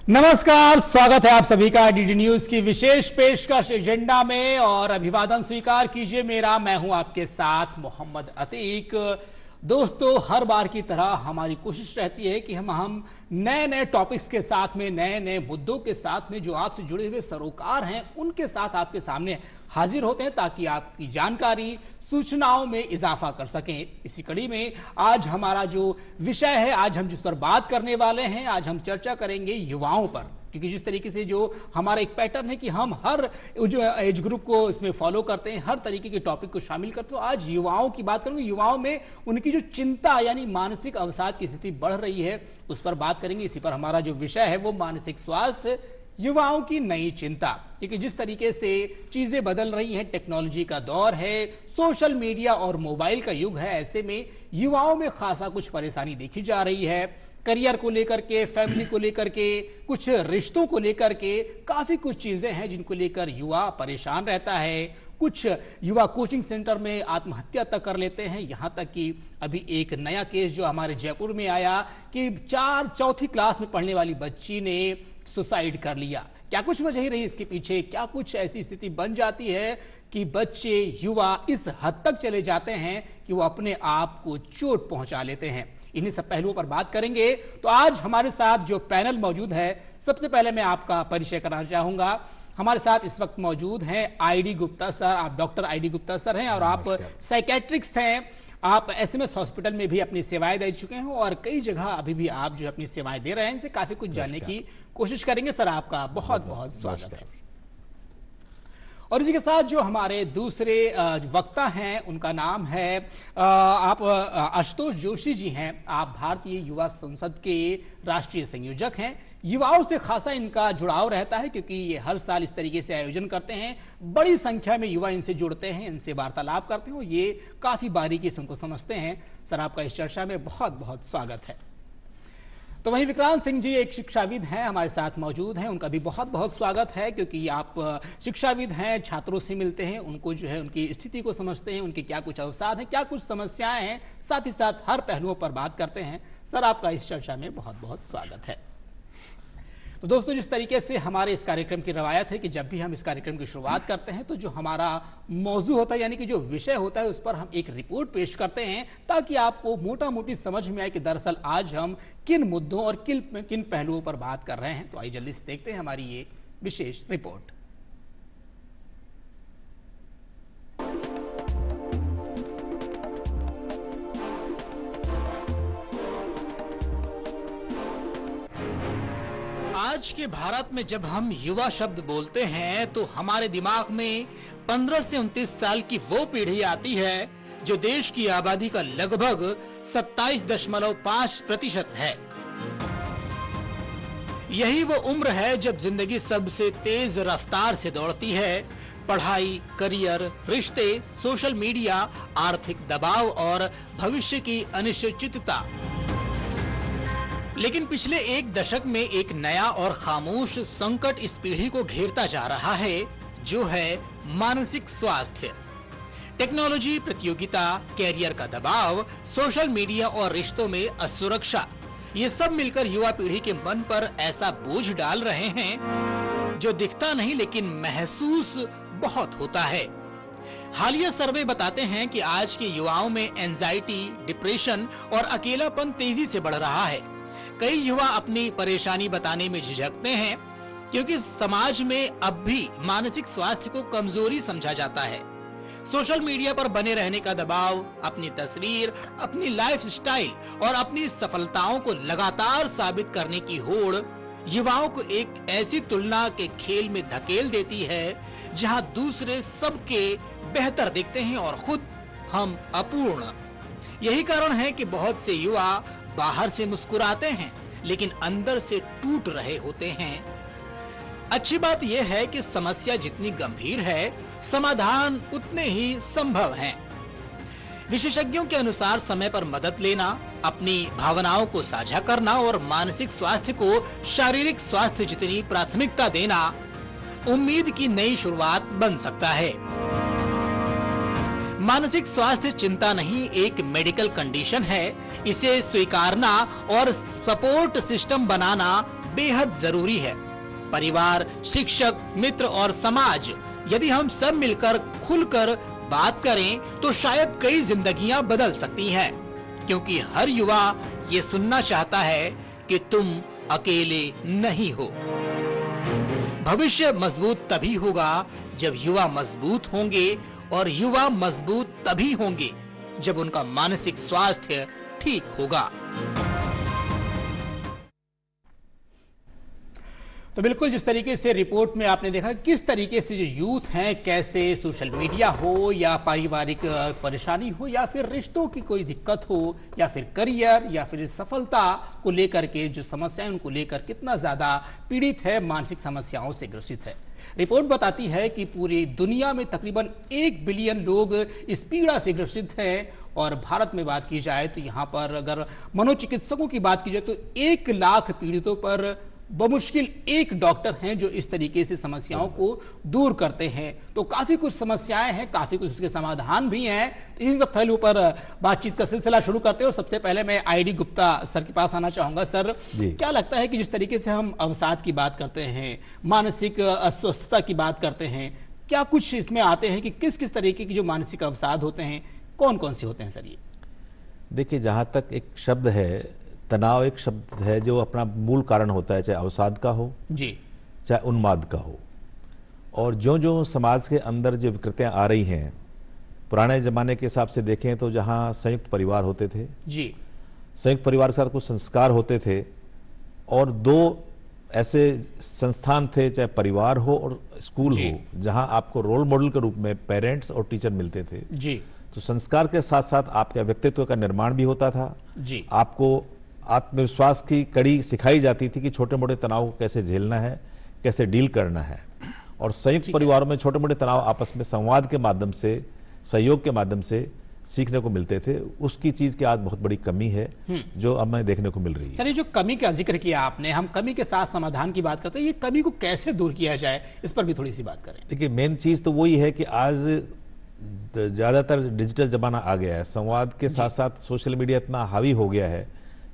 नमस्कार, स्वागत है आप सभी का डीडी न्यूज की विशेष पेशकश एजेंडा में। और अभिवादन स्वीकार कीजिए मेरा, मैं हूं आपके साथ मोहम्मद अतीक। दोस्तों, हर बार की तरह हमारी कोशिश रहती है कि हम नए नए टॉपिक्स के साथ में, नए नए मुद्दों के साथ में जो आपसे जुड़े हुए सरोकार हैं उनके साथ आपके सामने हाजिर होते हैं ताकि आपकी जानकारी, सूचनाओं में इजाफा कर सकें। इसी कड़ी में आज हमारा जो विषय है, आज हम जिस पर बात करने वाले हैं, आज हम चर्चा करेंगे युवाओं पर। क्योंकि जिस तरीके से जो हमारा एक पैटर्न है कि हम हर जो एज ग्रुप को इसमें फॉलो करते हैं, हर तरीके के टॉपिक को शामिल करते हैं, तो आज युवाओं की बात करूंगा। युवाओं में उनकी जो चिंता यानी मानसिक अवसाद की स्थिति बढ़ रही है, उस पर बात करेंगे। इसी पर हमारा जो विषय है वो मानसिक स्वास्थ्य, युवाओं की नई चिंता। क्योंकि जिस तरीके से चीजें बदल रही हैं, टेक्नोलॉजी का दौर है, सोशल मीडिया और मोबाइल का युग है, ऐसे में युवाओं में खासा कुछ परेशानी देखी जा रही है। करियर को लेकर के, फैमिली को लेकर के, कुछ रिश्तों को लेकर के काफी कुछ चीजें हैं जिनको लेकर युवा परेशान रहता है। कुछ युवा कोचिंग सेंटर में आत्महत्या तक कर लेते हैं। यहां तक कि अभी एक नया केस जो हमारे जयपुर में आया कि चौथी क्लास में पढ़ने वाली बच्ची ने सुसाइड कर लिया। क्या कुछ वजह रही इसके पीछे? क्या कुछ ऐसी स्थिति बन जाती है कि बच्चे, युवा इस हद तक चले जाते हैं कि वो अपने आप को चोट पहुंचा लेते हैं? इन्हीं सब पहलुओं पर बात करेंगे। तो आज हमारे साथ जो पैनल मौजूद है, सबसे पहले मैं आपका परिचय कराना चाहूंगा। हमारे साथ इस वक्त मौजूद हैं आईडी गुप्ता सर। आप डॉक्टर आईडी गुप्ता सर हैं और आप साइकेट्रिक्स हैं। आप एसएमएस हॉस्पिटल में भी अपनी सेवाएं दे चुके हैं और कई जगह अभी भी आप जो अपनी सेवाएं दे रहे हैं। इनसे काफी कुछ जानने की कोशिश करेंगे। सर, आपका बहुत बहुत स्वागत है। और इसी के साथ जो हमारे दूसरे वक्ता हैं, उनका नाम है आप आशुतोष जोशी जी हैं। आप भारतीय युवा संसद के राष्ट्रीय संयोजक हैं। युवाओं से खासा इनका जुड़ाव रहता है क्योंकि ये हर साल इस तरीके से आयोजन करते हैं। बड़ी संख्या में युवा इनसे जुड़ते हैं, इनसे वार्तालाप करते हैं, ये काफी बारीकी से उनको समझते हैं। सर, आपका इस चर्चा में बहुत बहुत स्वागत है। तो वहीं विक्रांत सिंह जी एक शिक्षाविद हैं, हमारे साथ मौजूद हैं। उनका भी बहुत बहुत स्वागत है क्योंकि आप शिक्षाविद हैं, छात्रों से मिलते हैं, उनको जो है उनकी स्थिति को समझते हैं, उनके क्या कुछ अवसाद हैं, क्या कुछ समस्याएं हैं, साथ ही साथ हर पहलुओं पर बात करते हैं। सर, आपका इस चर्चा में बहुत बहुत स्वागत है। तो दोस्तों, जिस तरीके से हमारे इस कार्यक्रम की रवायत है कि जब भी हम इस कार्यक्रम की शुरुआत करते हैं तो जो हमारा मौजू होता है यानी कि जो विषय होता है उस पर हम एक रिपोर्ट पेश करते हैं ताकि आपको मोटा मोटी समझ में आए कि दरअसल आज हम किन मुद्दों और किन पहलुओं पर बात कर रहे हैं। तो आइए जल्दी से देखते हैं हमारी ये विशेष रिपोर्ट। आज के भारत में जब हम युवा शब्द बोलते हैं तो हमारे दिमाग में 15 से 29 साल की वो पीढ़ी आती है जो देश की आबादी का लगभग 27.5% है। यही वो उम्र है जब जिंदगी सबसे तेज रफ्तार से दौड़ती है। पढ़ाई, करियर, रिश्ते, सोशल मीडिया, आर्थिक दबाव और भविष्य की अनिश्चितता। लेकिन पिछले एक दशक में एक नया और खामोश संकट इस पीढ़ी को घेरता जा रहा है, जो है मानसिक स्वास्थ्य। टेक्नोलॉजी, प्रतियोगिता, कैरियर का दबाव, सोशल मीडिया और रिश्तों में असुरक्षा, ये सब मिलकर युवा पीढ़ी के मन पर ऐसा बोझ डाल रहे हैं जो दिखता नहीं लेकिन महसूस बहुत होता है। हालिया सर्वे बताते हैं कि आज के युवाओं में एंजाइटी, डिप्रेशन और अकेलापन तेजी से बढ़ रहा है। कई युवा अपनी परेशानी बताने में झिझकते हैं क्योंकि समाज में अब भी मानसिक स्वास्थ्य को कमजोरी समझा जाता है। सोशल मीडिया पर बने रहने का दबाव, अपनी तस्वीर, अपनी लाइफस्टाइल और अपनी सफलताओं को लगातार साबित करने की होड़ युवाओं को एक ऐसी तुलना के खेल में धकेल देती है जहां दूसरे सबके बेहतर दिखते हैं और खुद हम अपूर्ण। यही कारण है कि बहुत से युवा बाहर से मुस्कुराते हैं लेकिन अंदर से टूट रहे होते हैं। अच्छी बात यह है कि समस्या जितनी गंभीर है, समाधान उतने ही संभव हैं। विशेषज्ञों के अनुसार समय पर मदद लेना, अपनी भावनाओं को साझा करना और मानसिक स्वास्थ्य को शारीरिक स्वास्थ्य जितनी प्राथमिकता देना उम्मीद की नई शुरुआत बन सकता है। मानसिक स्वास्थ्य चिंता नहीं, एक मेडिकल कंडीशन है। इसे स्वीकारना और सपोर्ट सिस्टम बनाना बेहद जरूरी है। परिवार, शिक्षक, मित्र और समाज, यदि हम सब मिलकर खुलकर बात करें तो शायद कई जिंदगियां बदल सकती हैं, क्योंकि हर युवा ये सुनना चाहता है कि तुम अकेले नहीं हो। भविष्य मजबूत तभी होगा जब युवा मजबूत होंगे, और युवा मजबूत तभी होंगे जब उनका मानसिक स्वास्थ्य ठीक होगा। तो बिल्कुल जिस तरीके से रिपोर्ट में आपने देखा किस तरीके से जो यूथ हैं, कैसे सोशल मीडिया हो या पारिवारिक परेशानी हो या फिर रिश्तों की कोई दिक्कत हो या फिर करियर या फिर सफलता को लेकर के जो समस्याएं उनको लेकर कितना ज्यादा पीड़ित है, मानसिक समस्याओं से ग्रसित है। रिपोर्ट बताती है कि पूरी दुनिया में तकरीबन 1 बिलियन लोग इस पीड़ा से ग्रसित हैं, और भारत में बात की जाए तो यहाँ पर अगर मनोचिकित्सकों की बात की जाए तो 1 लाख पीड़ितों पर बमुश्किल 1 डॉक्टर हैं जो इस तरीके से समस्याओं को दूर करते हैं। तो काफी कुछ समस्याएं हैं, काफी कुछ उसके समाधान भी हैं। तो इन सब पहलुओं पर बातचीत का सिलसिला शुरू करते हैं, और सबसे पहले मैं आईडी गुप्ता सर के पास आना चाहूंगा। सर, क्या लगता है कि जिस तरीके से हम अवसाद की बात करते हैं, मानसिक अस्वस्थता की बात करते हैं, क्या कुछ इसमें आते हैं कि किस किस तरीके की जो मानसिक अवसाद होते हैं, कौन कौन से होते हैं सर? ये देखिए, जहां तक एक शब्द है तनाव, एक शब्द है जो अपना मूल कारण होता है, चाहे अवसाद का हो जी, चाहे उन्माद का हो। और जो जो समाज के अंदर जो विकृतियां आ रही हैं, पुराने जमाने के हिसाब से देखें तो जहां संयुक्त परिवार होते थे जी, संयुक्त परिवार के साथ कुछ संस्कार होते थे, और 2 ऐसे संस्थान थे, चाहे परिवार हो और स्कूल हो, जहां आपको रोल मॉडल के रूप में पेरेंट्स और टीचर मिलते थे जी। तो संस्कार के साथ साथ आपके व्यक्तित्व का निर्माण भी होता था जी। आपको आत्मविश्वास की कड़ी सिखाई जाती थी कि छोटे मोटे तनाव को कैसे झेलना है, कैसे डील करना है। और संयुक्त परिवारों में छोटे मोटे तनाव आपस में संवाद के माध्यम से, सहयोग के माध्यम से सीखने को मिलते थे। उसकी चीज की आज बहुत बड़ी कमी है जो अब हमें देखने को मिल रही है। सर, ये जो कमी का जिक्र किया आपने, हम कमी के साथ समाधान की बात करते हैं, ये कमी को कैसे दूर किया जाए, इस पर भी थोड़ी सी बात करें। देखिए, मेन चीज तो वही है कि आज ज्यादातर डिजिटल जमाना आ गया है, संवाद के साथ साथ सोशल मीडिया इतना हावी हो गया है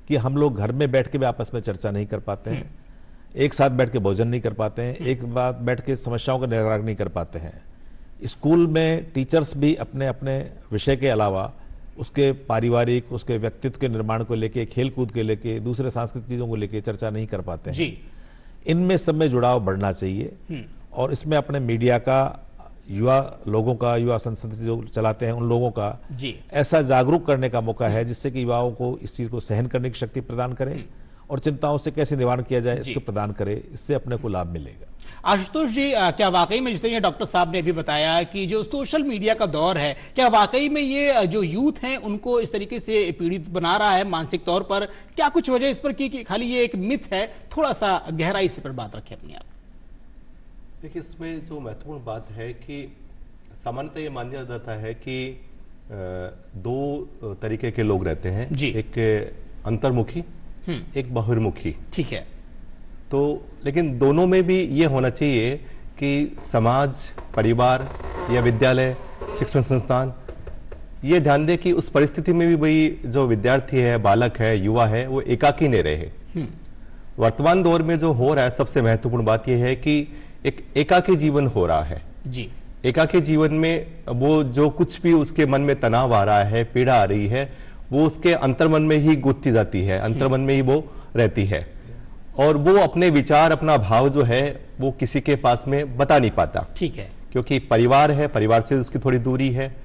कि हम लोग घर में बैठ के भी आपस में चर्चा नहीं कर पाते हैं, एक साथ बैठ के भोजन नहीं कर पाते हैं, एक साथ बैठ के समस्याओं का निराकरण नहीं कर पाते हैं। स्कूल में टीचर्स भी अपने अपने विषय के अलावा उसके पारिवारिक, उसके व्यक्तित्व के निर्माण को लेके, खेल कूद के लेके, दूसरे सांस्कृतिक चीजों को लेके चर्चा नहीं कर पाते हैं जी। इनमें सब में जुड़ाव बढ़ना चाहिए, और इसमें अपने मीडिया का, युवा लोगों का, युवा संसद जो चलाते हैं उन लोगों का जी ऐसा जागरूक करने का मौका है जिससे कि युवाओं को इस चीज को सहन करने की शक्ति प्रदान करें और चिंताओं से कैसे निवारण किया जाए इसको प्रदान करें। इससे अपने को लाभ मिलेगा। आशुतोष जी, क्या वाकई में जिस तरह डॉक्टर साहब ने अभी बताया कि जो सोशल मीडिया का दौर है, क्या वाकई में ये जो यूथ हैं उनको इस तरीके से पीड़ित बना रहा है मानसिक तौर पर? क्या कुछ वजह इस पर कि खाली ये एक मिथ है? थोड़ा सा गहराई से पर बात रखें अपनी आप। देखिए, इसमें जो महत्वपूर्ण बात है कि सामान्यतः ये माना जाता है कि 2 तरीके के लोग रहते हैं, एक अंतर्मुखी, एक बहिर्मुखी। ठीक है। तो लेकिन दोनों में भी ये होना चाहिए कि समाज, परिवार या विद्यालय, शिक्षण संस्थान ये ध्यान दे कि उस परिस्थिति में भी वही जो विद्यार्थी है, बालक है, युवा है, वो एकाकी नहीं रहे। वर्तमान दौर में जो हो रहा है, सबसे महत्वपूर्ण बात यह है कि एक एकाकी जीवन हो रहा है जी। एकाकी जीवन में वो जो कुछ भी उसके मन में तनाव आ रहा है, पीड़ा आ रही है, वो उसके अंतर्मन में ही गुत्थी जाती है, अंतर्मन में ही वो रहती है, और वो अपने विचार, अपना भाव जो है वो किसी के पास में बता नहीं पाता। ठीक है। क्योंकि परिवार है, परिवार से उसकी थोड़ी दूरी है।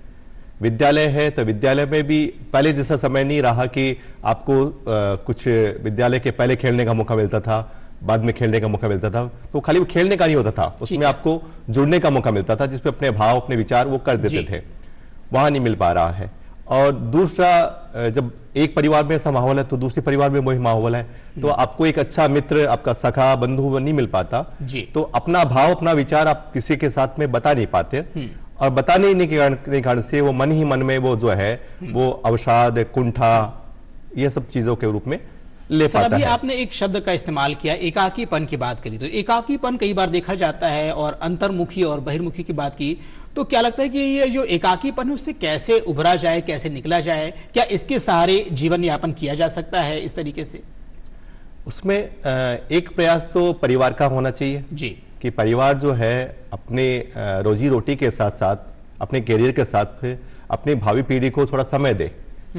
विद्यालय है तो विद्यालय में भी पहले जैसा समय नहीं रहा कि आपको कुछ विद्यालय के पहले खेलने का मौका मिलता था, बाद में खेलने का मौका मिलता था। तो खाली वो खेलने का नहीं होता था, उसमें आपको जुड़ने का मौका मिलता था, जिसपे अपने भाव, अपने विचार वो कर देते थे। वहां नहीं मिल पा रहा है। और दूसरा, जब एक परिवार में ऐसा माहौल है तो दूसरे परिवार में वही माहौल है, तो आपको एक अच्छा मित्र, आपका सखा, बंधु नहीं मिल पाता। तो अपना भाव, अपना विचार आप किसी के साथ में बता नहीं पाते, और बताने के कारण से वो मन ही मन में वो जो है वो अवसाद, कुंठा, ये सब चीजों के रूप में ले पाता है। अभी आपने एक शब्द का इस्तेमाल किया, एकाकीपन की बात करी, तो एकाकीपन कई बार देखा जाता है, और अंतर्मुखी और बहिर्मुखी की बात की, तो क्या लगता है कि ये जो एकाकीपन है उससे कैसे उभरा जाए, कैसे निकला जाए? क्या इसके सहारे जीवन यापन किया जा सकता है इस तरीके से? उसमें एक प्रयास तो परिवार का होना चाहिए जी, कि परिवार जो है अपने रोजी रोटी के साथ साथ अपने करियर के साथ फिर अपनी भावी पीढ़ी को थोड़ा समय दे,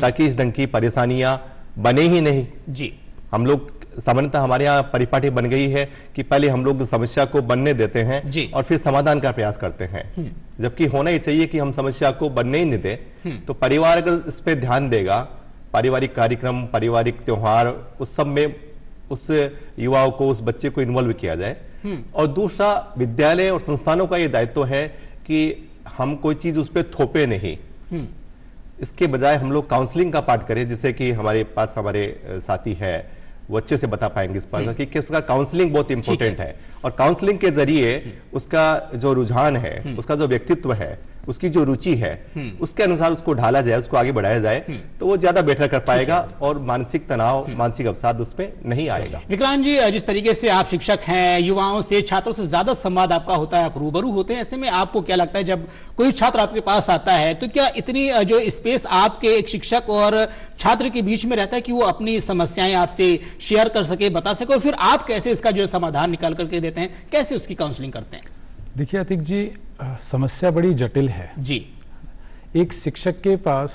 ताकि इस ढंग की परेशानियां बने ही नहीं। जी, हम लोग सामान्यतः हमारे यहाँ परिपाटी बन गई है कि पहले हम लोग समस्या को बनने देते हैं जी। और फिर समाधान का प्रयास करते हैं, जबकि होना ही चाहिए कि हम समस्या को बनने ही नहीं दें। तो परिवार अगर इस पे ध्यान देगा, पारिवारिक कार्यक्रम, पारिवारिक त्योहार, उस सब में उस युवाओं को, उस बच्चे को इन्वॉल्व किया जाए। और दूसरा, विद्यालय और संस्थानों का ये दायित्व है कि हम कोई चीज उस पर थोपे नहीं, इसके बजाय हम लोग काउंसलिंग का पाठ करें, जिससे कि हमारे पास हमारे साथी है वो अच्छे से बता पाएंगे इस पर कि किस प्रकार काउंसलिंग बहुत इंपॉर्टेंट है। और काउंसलिंग के जरिए उसका जो रुझान है, उसका जो व्यक्तित्व है, उसकी जो रुचि है, उसके अनुसार उसको ढाला जाए, उसको आगे बढ़ाया जाए, तो वो ज्यादा बेहतर कर पाएगा और मानसिक तनाव, मानसिक अवसाद उसमें नहीं आएगा। विक्रांत जी, जिस तरीके से आप शिक्षक हैं, युवाओं से, छात्रों से ज्यादा संवाद आपका होता है, आप रूबरू होते हैं, ऐसे में आपको क्या लगता है जब कोई छात्र आपके पास आता है तो क्या इतनी जो स्पेस आपके एक शिक्षक और छात्र के बीच में रहता है कि वो अपनी समस्याएं आपसे शेयर कर सके, बता सके, और फिर आप कैसे इसका जो समाधान निकाल करके देते हैं, कैसे उसकी काउंसलिंग करते हैं? देखिए अतिक जी, समस्या बड़ी जटिल है जी। एक शिक्षक के पास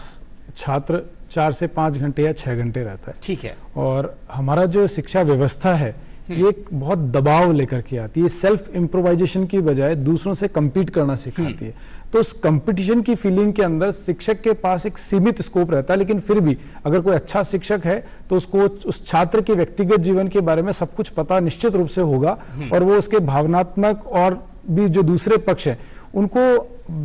छात्र 4 से 5 घंटे या 6 घंटे रहता है, ठीक है, और हमारा जो शिक्षा व्यवस्था है ये एक बहुत दबाव लेकर के आती है, सेल्फ इम्प्रोवाइजेशन की बजाय दूसरों से compete करना सिखाती है। तो उस कंपटीशन की फीलिंग के अंदर शिक्षक के पास एक सीमित स्कोप रहता है, लेकिन फिर भी अगर कोई अच्छा शिक्षक है तो उसको उस छात्र के व्यक्तिगत जीवन के बारे में सब कुछ पता निश्चित रूप से होगा, और वो उसके भावनात्मक और भी जो दूसरे पक्ष है उनको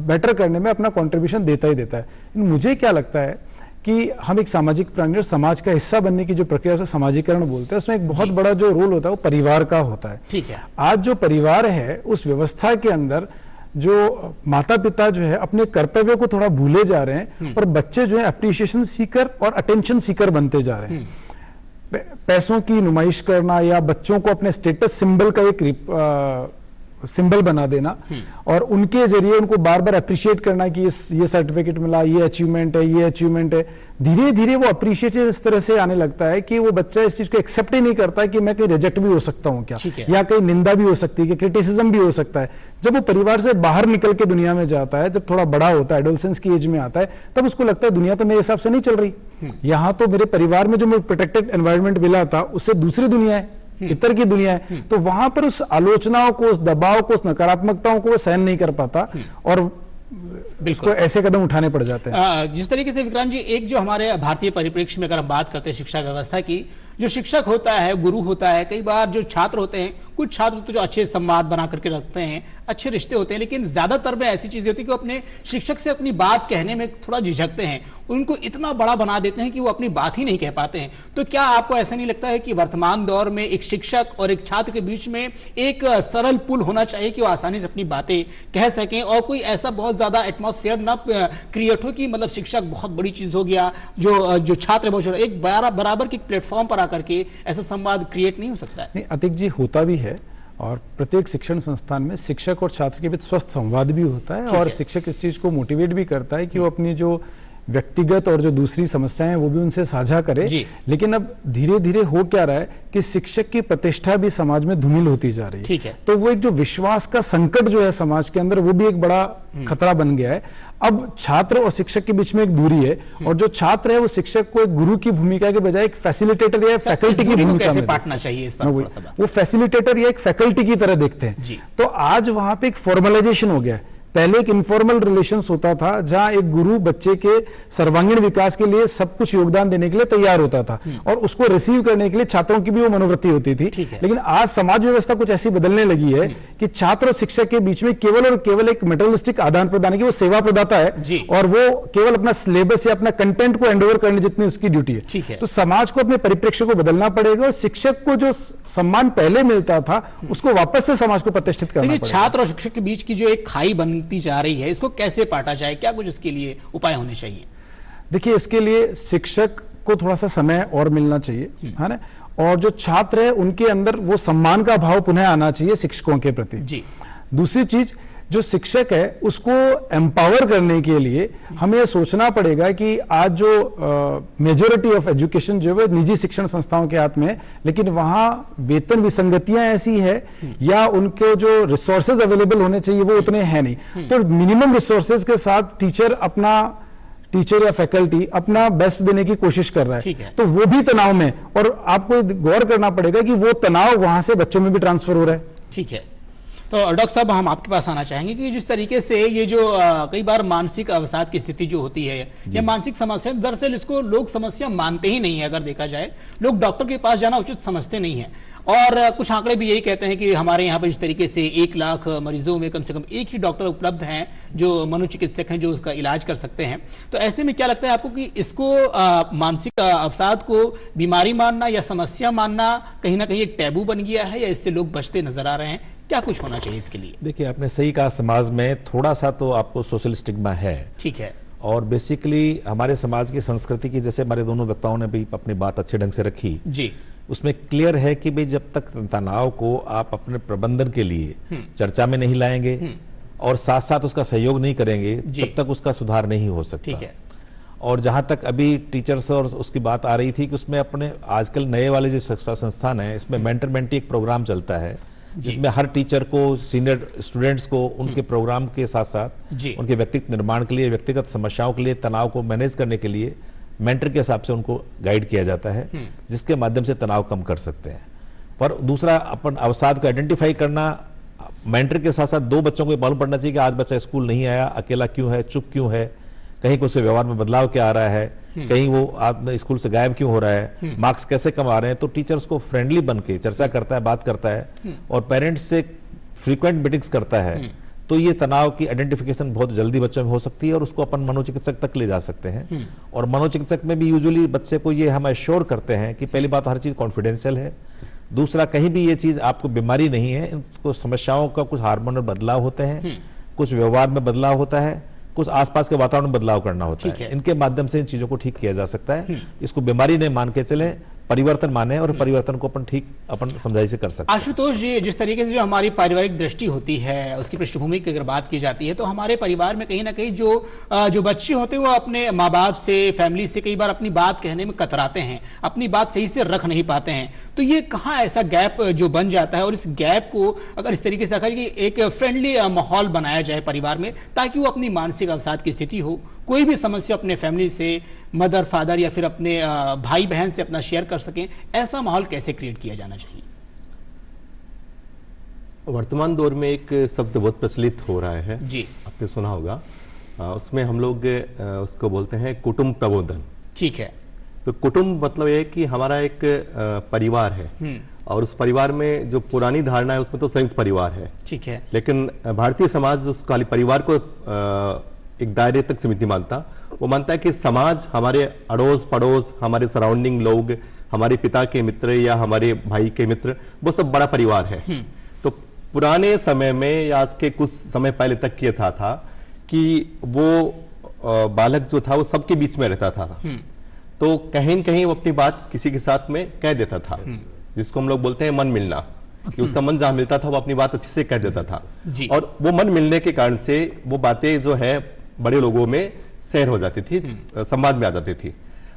बेटर करने में अपना कंट्रीब्यूशन देता ही देता है। मुझे क्या लगता है कि हम एक सामाजिक प्राणी और समाज का हिस्सा बनने की जो प्रक्रिया है समाजीकरण बोलते हैं, उसमें एक बहुत बड़ा जो रोल होता है वो परिवार का होता है। ठीक है। आज जो परिवार है उस व्यवस्था के अंदर जो माता पिता जो है अपने कर्तव्यों को थोड़ा भूले जा रहे हैं, और बच्चे जो है अप्रिसिएशन सीकर और अटेंशन सीकर बनते जा रहे हैं। पैसों की नुमाइश करना या बच्चों को अपने स्टेटस सिंबल का एक सिंबल बना देना, और उनके जरिए उनको बार बार अप्रिशिएट करना कि ये सर्टिफिकेट मिला, ये अचीवमेंट है, ये अचीवमेंट है। धीरे धीरे वो अप्रिशिएट इस तरह से आने लगता है कि वो बच्चा इस चीज को एक्सेप्ट ही नहीं करता कि मैं कहीं रिजेक्ट भी हो सकता हूं क्या, या कहीं निंदा भी हो सकती है, कि क्रिटिसिज्म भी हो सकता है। जब वो परिवार से बाहर निकल के दुनिया में जाता है, जब थोड़ा बड़ा होता है, एडोलसेंस की एज में आता है, तब उसको लगता है दुनिया तो मेरे हिसाब से नहीं चल रही, यहाँ तो मेरे परिवार में जो मुझे प्रोटेक्टेड एनवायरनमेंट मिला था उससे दूसरी दुनिया है, इतर की दुनिया है। तो वहां पर उस आलोचनाओं को, उस दबाव को, उस नकारात्मकताओं को वो सहन नहीं कर पाता, और बिल्कुल ऐसे कदम उठाने पड़ जाते हैं। जिस तरीके से विक्रांत जी, एक जो हमारे भारतीय परिप्रेक्ष्य में अगर हम बात करते हैं शिक्षा व्यवस्था की, जो शिक्षक होता है, गुरु होता है, कई बार जो छात्र होते हैं, कुछ छात्र तो जो अच्छे संवाद बना करके रखते हैं, अच्छे रिश्ते होते हैं, लेकिन ज्यादातर में ऐसी चीजें होती है कि वो अपने शिक्षक से अपनी बात कहने में थोड़ा झिझकते हैं, उनको इतना बड़ा बना देते हैं कि वो अपनी बात ही नहीं कह पाते हैं। तो क्या आपको ऐसा नहीं लगता है कि वर्तमान दौर में एक शिक्षक और एक छात्र के बीच में एक सरल पुल होना चाहिए कि वो आसानी से अपनी बातें कह सकें, और कोई ऐसा बहुत ज्यादा एटमॉस्फेयर ना क्रिएट हो कि मतलब शिक्षक बहुत बड़ी चीज हो गया, जो छात्र बहुत छोटा, एक बराबर के प्लेटफॉर्म पर करके ऐसा संवाद क्रिएट नहीं हो सकता है? नहीं अतिक जी, होता भी है, और प्रत्येक शिक्षण संस्थान में शिक्षक और छात्र के बीच स्वस्थ संवाद भी होता है, और शिक्षक इस चीज को मोटिवेट भी करता है कि वो अपनी जो व्यक्तिगत और जो दूसरी समस्याएं वो भी उनसे साझा करे। लेकिन अब धीरे धीरे हो क्या रहा है कि शिक्षक की प्रतिष्ठा भी समाज में धूमिल होती जा रही है। ठीक है। तो वो एक जो विश्वास का संकट जो है समाज के अंदर, वो भी एक बड़ा खतरा बन गया है। अब छात्र और शिक्षक के बीच में एक दूरी है, और जो छात्र है वो शिक्षक को एक गुरु की भूमिका के बजाय एक फैसिलिटेटर या फैकल्टी की भूमिका में बांटना चाहिए। इस पर वो फैसिलिटेटर या एक फैकल्टी की तरह देखते हैं। तो आज वहां पे एक फॉर्मलाइजेशन हो गया है। पहले एक इनफॉर्मल रिलेशंस होता था, जहां एक गुरु बच्चे के सर्वांगीण विकास के लिए सब कुछ योगदान देने के लिए तैयार होता था, और उसको रिसीव करने के लिए छात्रों की भी वो मनोवृत्ति होती थी। लेकिन आज समाज व्यवस्था कुछ ऐसी बदलने लगी है कि छात्र और शिक्षक के बीच में केवल और केवल एक मेटेरियलिस्टिक आदान प्रदान की वो सेवा प्रदाता है, और वो केवल अपना सिलेबस या अपना कंटेंट को हैंडओवर करने जितनी उसकी ड्यूटी है। तो समाज को अपने परिप्रेक्ष्य को बदलना पड़ेगा, और शिक्षक को जो सम्मान पहले मिलता था उसको वापस से समाज को प्रतिष्ठित करना पड़ेगा। छात्र और शिक्षक के बीच की जो एक खाई बनती जा रही है, इसको कैसे पाटा जाए, क्या कुछ इसके लिए उपाय होने चाहिए? देखिए, इसके लिए शिक्षक को थोड़ा सा समय और मिलना चाहिए, है ना, और जो छात्र है उनके अंदर वो सम्मान का भाव पुनः आना चाहिए शिक्षकों के प्रति। दूसरी चीज, जो शिक्षक है उसको एम्पावर करने के लिए हमें सोचना पड़ेगा कि आज जो मेजोरिटी ऑफ एजुकेशन जो है निजी शिक्षण संस्थाओं के हाथ में है, लेकिन वहां वेतन विसंगतियां ऐसी है या उनके जो रिसोर्सेज अवेलेबल होने चाहिए वो उतने हैं नहीं, तो मिनिमम रिसोर्सेज के साथ टीचर या फैकल्टी अपना बेस्ट देने की कोशिश कर रहा है, तो वो भी तनाव में, और आपको गौर करना पड़ेगा कि वो तनाव वहां से बच्चों में भी ट्रांसफर हो रहा है। ठीक है, तो डॉक्टर साहब हम आपके पास आना चाहेंगे कि जिस तरीके से ये जो कई बार मानसिक अवसाद की स्थिति जो होती है या मानसिक समस्या, दरअसल इसको लोग समस्या मानते ही नहीं है। अगर देखा जाए, लोग डॉक्टर के पास जाना उचित समझते नहीं है, और कुछ आंकड़े भी यही कहते हैं कि हमारे यहाँ पर जिस तरीके से 1 लाख मरीजों में कम से कम एक ही डॉक्टर उपलब्ध हैं जो मनोचिकित्सक हैं जो उसका इलाज कर सकते हैं। तो ऐसे में क्या लगता है आपको कि इसको मानसिक अवसाद को बीमारी मानना या समस्या मानना कहीं ना कहीं एक टैबू बन गया है, या इससे लोग बचते नजर आ रहे हैं? क्या कुछ होना चाहिए इसके लिए? देखिए, आपने सही कहा, समाज में थोड़ा सा तो आपको सोशल स्टिग्मा है। ठीक है, और बेसिकली हमारे समाज की संस्कृति की, जैसे हमारे दोनों वक्ताओं ने भी अपनी बात अच्छे ढंग से रखी जी, उसमें क्लियर है कि भाई जब तक तनाव को आप अपने प्रबंधन के लिए चर्चा में नहीं लाएंगे और साथ साथ उसका सहयोग नहीं करेंगे, तब तक उसका सुधार नहीं हो सकता। ठीक है। और जहां तक अभी टीचर्स और उसकी बात आ रही थी कि उसमें अपने आजकल नए वाले जो शिक्षा संस्थान है, इसमें मेंटर मेंटी एक प्रोग्राम चलता है जिसमें हर टीचर को, सीनियर स्टूडेंट्स को उनके प्रोग्राम के साथ साथ उनके व्यक्तित्व निर्माण के लिए, व्यक्तिगत समस्याओं के लिए, तनाव को मैनेज करने के लिए मेंटर के हिसाब से उनको गाइड किया जाता है, जिसके माध्यम से तनाव कम कर सकते हैं। पर दूसरा, अपन अवसाद को आइडेंटिफाई करना, मेंटर के साथ साथ 2 बच्चों को मालूम पड़ना चाहिए कि आज बच्चा स्कूल नहीं आया, अकेला क्यों है, चुप क्यों है, कहीं उसके व्यवहार में बदलाव क्या आ रहा है, कहीं वो आप स्कूल से गायब क्यों हो रहा है, मार्क्स कैसे कम आ रहे हैं। तो टीचर्स को फ्रेंडली बन के चर्चा करता है, बात करता है और पेरेंट्स से फ्रीक्वेंट मीटिंग्स करता है, तो ये तनाव की आइडेंटिफिकेशन बहुत जल्दी बच्चों में हो सकती है और उसको अपन मनोचिकित्सक तक ले जा सकते हैं। और मनोचिकित्सक में भी यूजुअली बच्चे को ये हम एश्योर करते हैं कि पहली बात, हर चीज कॉन्फिडेंशियल है, दूसरा, कहीं भी ये चीज आपको बीमारी नहीं है, इनको समस्याओं का कुछ हार्मोनल बदलाव होते हैं, कुछ व्यवहार में बदलाव होता है, कुछ आसपास के वातावरण में बदलाव करना होता है। इनके माध्यम से इन चीजों को ठीक किया जा सकता है। इसको बीमारी नहीं मान के चले, परिवर्तन माने और परिवर्तन को अपन समझाई से कर सकते हैं। आशुतोष जी, जिस तरीके से जो हमारी पारिवारिक दृष्टि होती है, उसकी पृष्ठभूमि की अगर बात की जाती है, तो हमारे परिवार में कहीं ना कहीं जो बच्चे होते हैं वो अपने माँ बाप से, फैमिली से कई बार अपनी बात कहने में कतराते हैं, अपनी बात सही से रख नहीं पाते हैं। तो ये कहाँ ऐसा गैप जो बन जाता है, और इस गैप को अगर इस तरीके से रखा कि एक फ्रेंडली माहौल बनाया जाए परिवार में, ताकि वो अपनी मानसिक अवसाद की स्थिति हो, कोई भी समस्या अपने फैमिली से, मदर फादर या फिर अपने भाई बहन से अपना शेयर कर सकें, ऐसा माहौल कैसे क्रिएट किया जाना चाहिए? वर्तमान दौर में एक शब्द बहुत प्रचलित हो रहा है जी, आपने सुना होगा, उसमें हम लोग उसको बोलते हैं कुटुंब प्रबोधन। ठीक है। तो कुटुंब मतलब ये कि हमारा एक परिवार है और उस परिवार में जो पुरानी धारणा है उसमें तो संयुक्त परिवार है। ठीक है। लेकिन भारतीय समाज उस खाली परिवार को एक दायरे तक सीमित नहीं मानता, वो मानता है कि समाज हमारे अड़ोस पड़ोस, हमारे सराउंडिंग लोग, हमारे पिता के मित्र या हमारे भाई के मित्र, वो सब बड़ा परिवार है। तो पुराने समय में या आज के कुछ समय पहले तक ये था कि वो बालक जो था वो सबके बीच में रहता था, तो कहीं न कहीं वो अपनी बात किसी के साथ में कह देता था, जिसको हम लोग बोलते हैं मन मिलना, कि उसका मन जहां मिलता था वो अपनी बात अच्छे से कह देता था। और वो मन मिलने के कारण से वो बातें जो है बड़े लोगों में शेयर हो जाती थी, संवाद में आ जाती थी।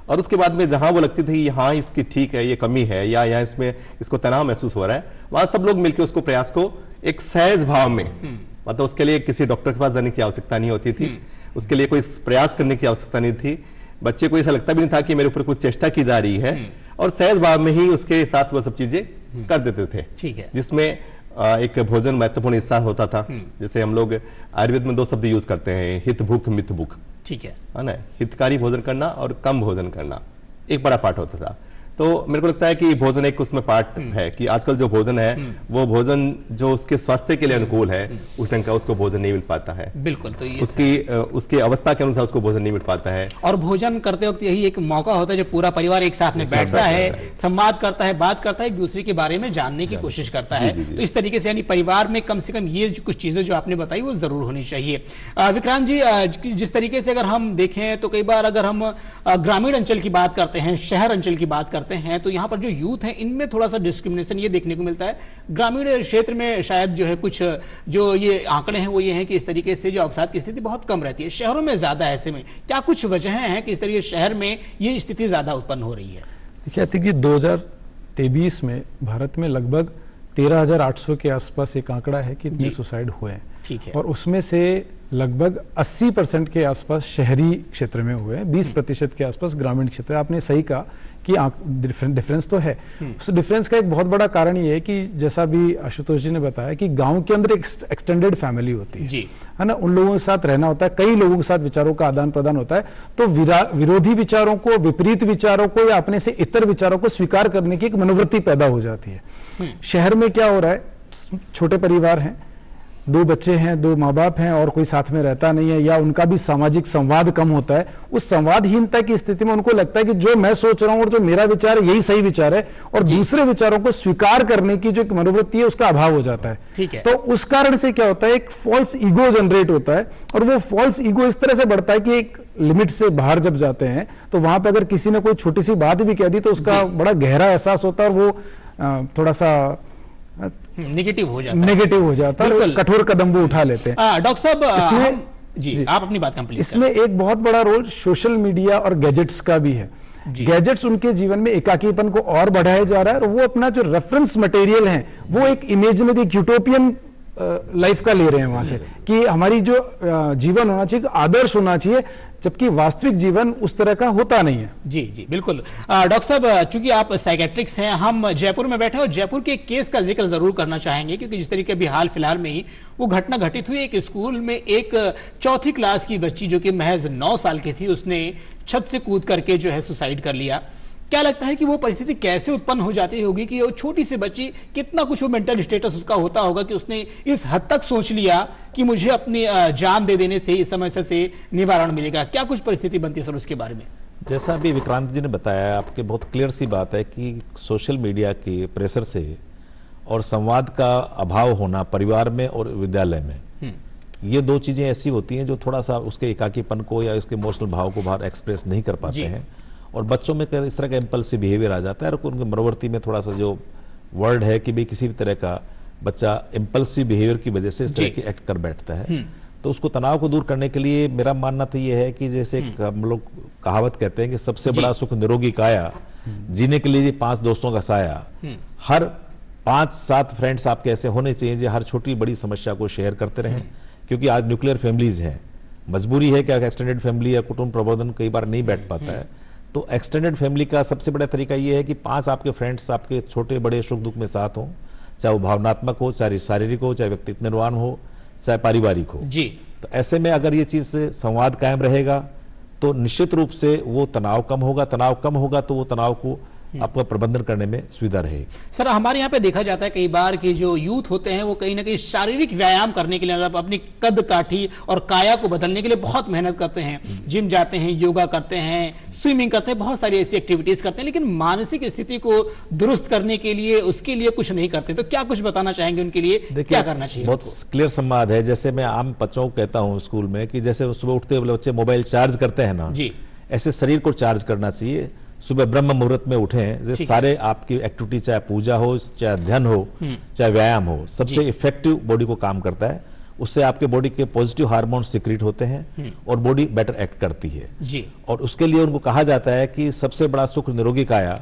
और उसके बाद में जहां वो लगती थी यहाँ इसकी ठीक है, ये कमी है, या यहाँ इसमें इसको तनाव महसूस हो रहा है, वहां सब लोग मिलकर उसको प्रयास को एक सहज भाव में, मतलब उसके लिए किसी डॉक्टर के पास जाने की आवश्यकता नहीं होती थी, उसके लिए कोई प्रयास करने की आवश्यकता नहीं थी, बच्चे को ऐसा लगता भी नहीं था कि मेरे ऊपर कुछ चेष्टा की जा रही है, और सहज भाव में ही उसके साथ वो सब चीजें कर देते थे। ठीक है। जिसमें एक भोजन महत्वपूर्ण हिस्सा होता था। जैसे हम लोग आयुर्वेद में 2 शब्द यूज करते हैं, हित भूख मित भूख। ठीक है ना, हितकारी भोजन करना और कम भोजन करना एक बड़ा पार्ट होता था। तो मेरे को लगता है कि भोजन एक उसमें पार्ट है कि आजकल जो भोजन है वो भोजन जो उसके स्वास्थ्य के लिए अनुकूल है, उस ढंग का उसको भोजन नहीं मिल पाता है। बिल्कुल। तो ये उसकी अवस्था के अनुसार उसको भोजन नहीं मिल पाता है। और भोजन करते वक्त यही एक मौका होता है जब पूरा परिवार एक साथ में बैठता है, संवाद करता है, बात करता है, एक दूसरे के बारे में जानने की कोशिश करता है। तो इस तरीके से यानी परिवार में कम से कम ये कुछ चीजें जो आपने बताई वो जरूर होनी चाहिए। विक्रांत जी, जिस तरीके से अगर हम देखें तो कई बार अगर हम ग्रामीण अंचल की बात करते हैं, शहर अंचल की बात करते करते हैं तो यहाँ पर जो यूथ है इनमें थोड़ा सा डिस्क्रिमिनेशन ये देखने को मिलता है। ग्रामीण क्षेत्र में शायद जो है कुछ जो ये आंकड़े हैं वो ये हैं कि इस तरीके से जो अवसाद की स्थिति बहुत कम रहती है, शहरों में ज्यादा है। ऐसे में क्या कुछ वजह हैं कि इस तरीके शहर में ये स्थिति ज्यादा उत्पन्न हो रही है? देखिए, आई थिंक कि 2023 में भारत में लगभग 13,800 के आसपास एक आंकड़ा है कि इतने सुसाइड हुए हैं। ठीक है। और उसमें से लगभग 80% के आसपास शहरी क्षेत्र में हुए हैं, 20% के आसपास ग्रामीण क्षेत्र। आपने सही कहा कि डिफरेंस तो है। उस डिफरेंस का एक बहुत बड़ा कारण ये है कि जैसा भी आशुतोष जी ने बताया कि गांव के अंदर एक एक्सटेंडेड फैमिली होती है ना, उन लोगों के साथ रहना होता है, कई लोगों के साथ विचारों का आदान प्रदान होता है, तो विरोधी विचारों को, विपरीत विचारों को या अपने से इतर विचारों को स्वीकार करने की एक मनोवृत्ति पैदा हो जाती है। शहर में क्या हो रहा है, छोटे परिवार हैं, 2 बच्चे हैं, 2 माँ बाप हैं और कोई साथ में रहता नहीं है, या उनका भी सामाजिक संवाद कम होता है। उस संवादहीनता की स्थिति में उनको लगता है कि जो मैं सोच रहा हूं और जो मेरा विचार है यही सही विचार है, और दूसरे विचारों को स्वीकार करने की जो एक मनोवृत्ति है उसका अभाव हो जाता है। ठीक है। तो उस कारण से क्या होता है, एक फॉल्स ईगो जनरेट होता है, और वो फॉल्स ईगो इस तरह से बढ़ता है कि एक लिमिट से बाहर जब जाते हैं तो वहां पर अगर किसी ने कोई छोटी सी बात भी कह दी तो उसका बड़ा गहरा एहसास होता है, और वो थोड़ा सा नेगेटिव हो जाता है, और कठोर कदम वो उठा लेते हैं। डॉक्टर साहब इसमें जी आप अपनी बात कंप्लीट इसमें एक बहुत बड़ा रोल सोशल मीडिया और गैजेट्स का भी है। गैजेट्स उनके जीवन में एकाकीपन को और बढ़ाया जा रहा है, और वो अपना जो रेफरेंस मटेरियल है वो एक इमेजिनरी यूटोपियन लाइफ का ले रहे हैं वहां से, कि हमारी जो जीवन होना चाहिए, आदर्श होना चाहिए, जबकि वास्तविक जीवन उस तरह का होता नहीं है। जी जी बिल्कुल। डॉक्टर साहब, चूंकि आप साइकेट्रिक्स हैं, हम जयपुर में बैठे हैं और जयपुर के एक केस का जिक्र जरूर करना चाहेंगे, क्योंकि जिस तरीके अभी हाल फिलहाल में ही वो घटना घटित हुई, एक स्कूल में एक 4th क्लास की बच्ची जो कि महज 9 साल की थी, उसने छत से कूद करके जो है सुसाइड कर लिया। क्या लगता है कि वो परिस्थिति कैसे उत्पन्न हो जाती होगी कि वो छोटी सी बच्ची, कितना कुछ वो मेंटल स्टेटस उसका होता होगा कि उसने इस हद तक सोच लिया कि मुझे अपनी जान दे देने से इस समस्या से निवारण मिलेगा? क्या कुछ परिस्थिति बनती है सर उसके बारे में? जैसा अभी विक्रांत जी ने बताया, आपके बहुत क्लियर सी बात है कि सोशल मीडिया के प्रेशर से और संवाद का अभाव होना परिवार में और विद्यालय में, ये 2 चीजें ऐसी होती हैं जो थोड़ा सा उसके एकाकीपन को या उसके इमोशनल भाव को बाहर एक्सप्रेस नहीं कर पाते हैं, और बच्चों में इस तरह का इम्पल्सिव बिहेवियर आ जाता है, और उनके मनोवृत्ति में थोड़ा सा जो वर्ड है कि भाई किसी भी तरह का बच्चा इम्पल्सिव बिहेवियर की वजह से इस तरह की एक्ट कर बैठता है। तो उसको तनाव को दूर करने के लिए मेरा मानना तो ये है कि जैसे हम लोग कहावत कहते हैं कि सबसे बड़ा सुख निरोगी काया, जीने के लिए 5 दोस्तों का साया। हर 5-7 फ्रेंड्स आपके ऐसे होने चाहिए जो हर छोटी बड़ी समस्या को शेयर करते रहें, क्योंकि आज न्यूक्लियर फैमिलीज हैं, मजबूरी है कि एक्सटेंडेड फैमिली या कुटुंब प्रबंधन कई बार नहीं बैठ पाता है। तो एक्सटेंडेड फैमिली का सबसे बड़ा तरीका ये है कि 5 आपके फ्रेंड्स आपके छोटे बड़े सुख दुख में साथ हों, चाहे वो भावनात्मक हो, चाहे शारीरिक हो, चाहे व्यक्तित्व निर्माण हो, चाहे पारिवारिक हो जी। तो ऐसे में अगर ये चीज से संवाद कायम रहेगा तो निश्चित रूप से वो तनाव कम होगा, तनाव कम होगा तो वो तनाव को आपका प्रबंधन करने में सुविधा रहेगी। सर, हमारे यहाँ पे देखा जाता है कई बार कि जो यूथ होते हैं वो कहीं ना कहीं शारीरिक व्यायाम करने के लिए, मतलब अपनी कद काठी और काया को बदलने के लिए बहुत मेहनत करते हैं, जिम जाते हैं, योगा करते हैं, स्विमिंग करते हैं, बहुत सारी ऐसी एक्टिविटीज करते हैं, लेकिन मानसिक स्थिति को दुरुस्त करने के लिए उसके लिए कुछ नहीं करते। तो क्या कुछ बताना चाहेंगे उनके लिए, क्या करना चाहिए? बहुत क्लियर संवाद है। जैसे मैं आम बच्चों को कहता हूँ स्कूल में कि जैसे सुबह उठते हुए बच्चे मोबाइल चार्ज करते हैं ना जी, ऐसे शरीर को चार्ज करना चाहिए। सुबह ब्रह्म मुहूर्त में उठें, जैसे सारे आपकी एक्टिविटी, चाहे पूजा हो, चाहे अध्ययन हो, चाहे व्यायाम हो, सबसे इफेक्टिव बॉडी को काम करता है। उससे आपके बॉडी के पॉजिटिव हार्मोन सिक्रीट होते हैं और बॉडी बेटर एक्ट करती है जी। और उसके लिए उनको कहा जाता है कि सबसे बड़ा सुख निरोगी काया।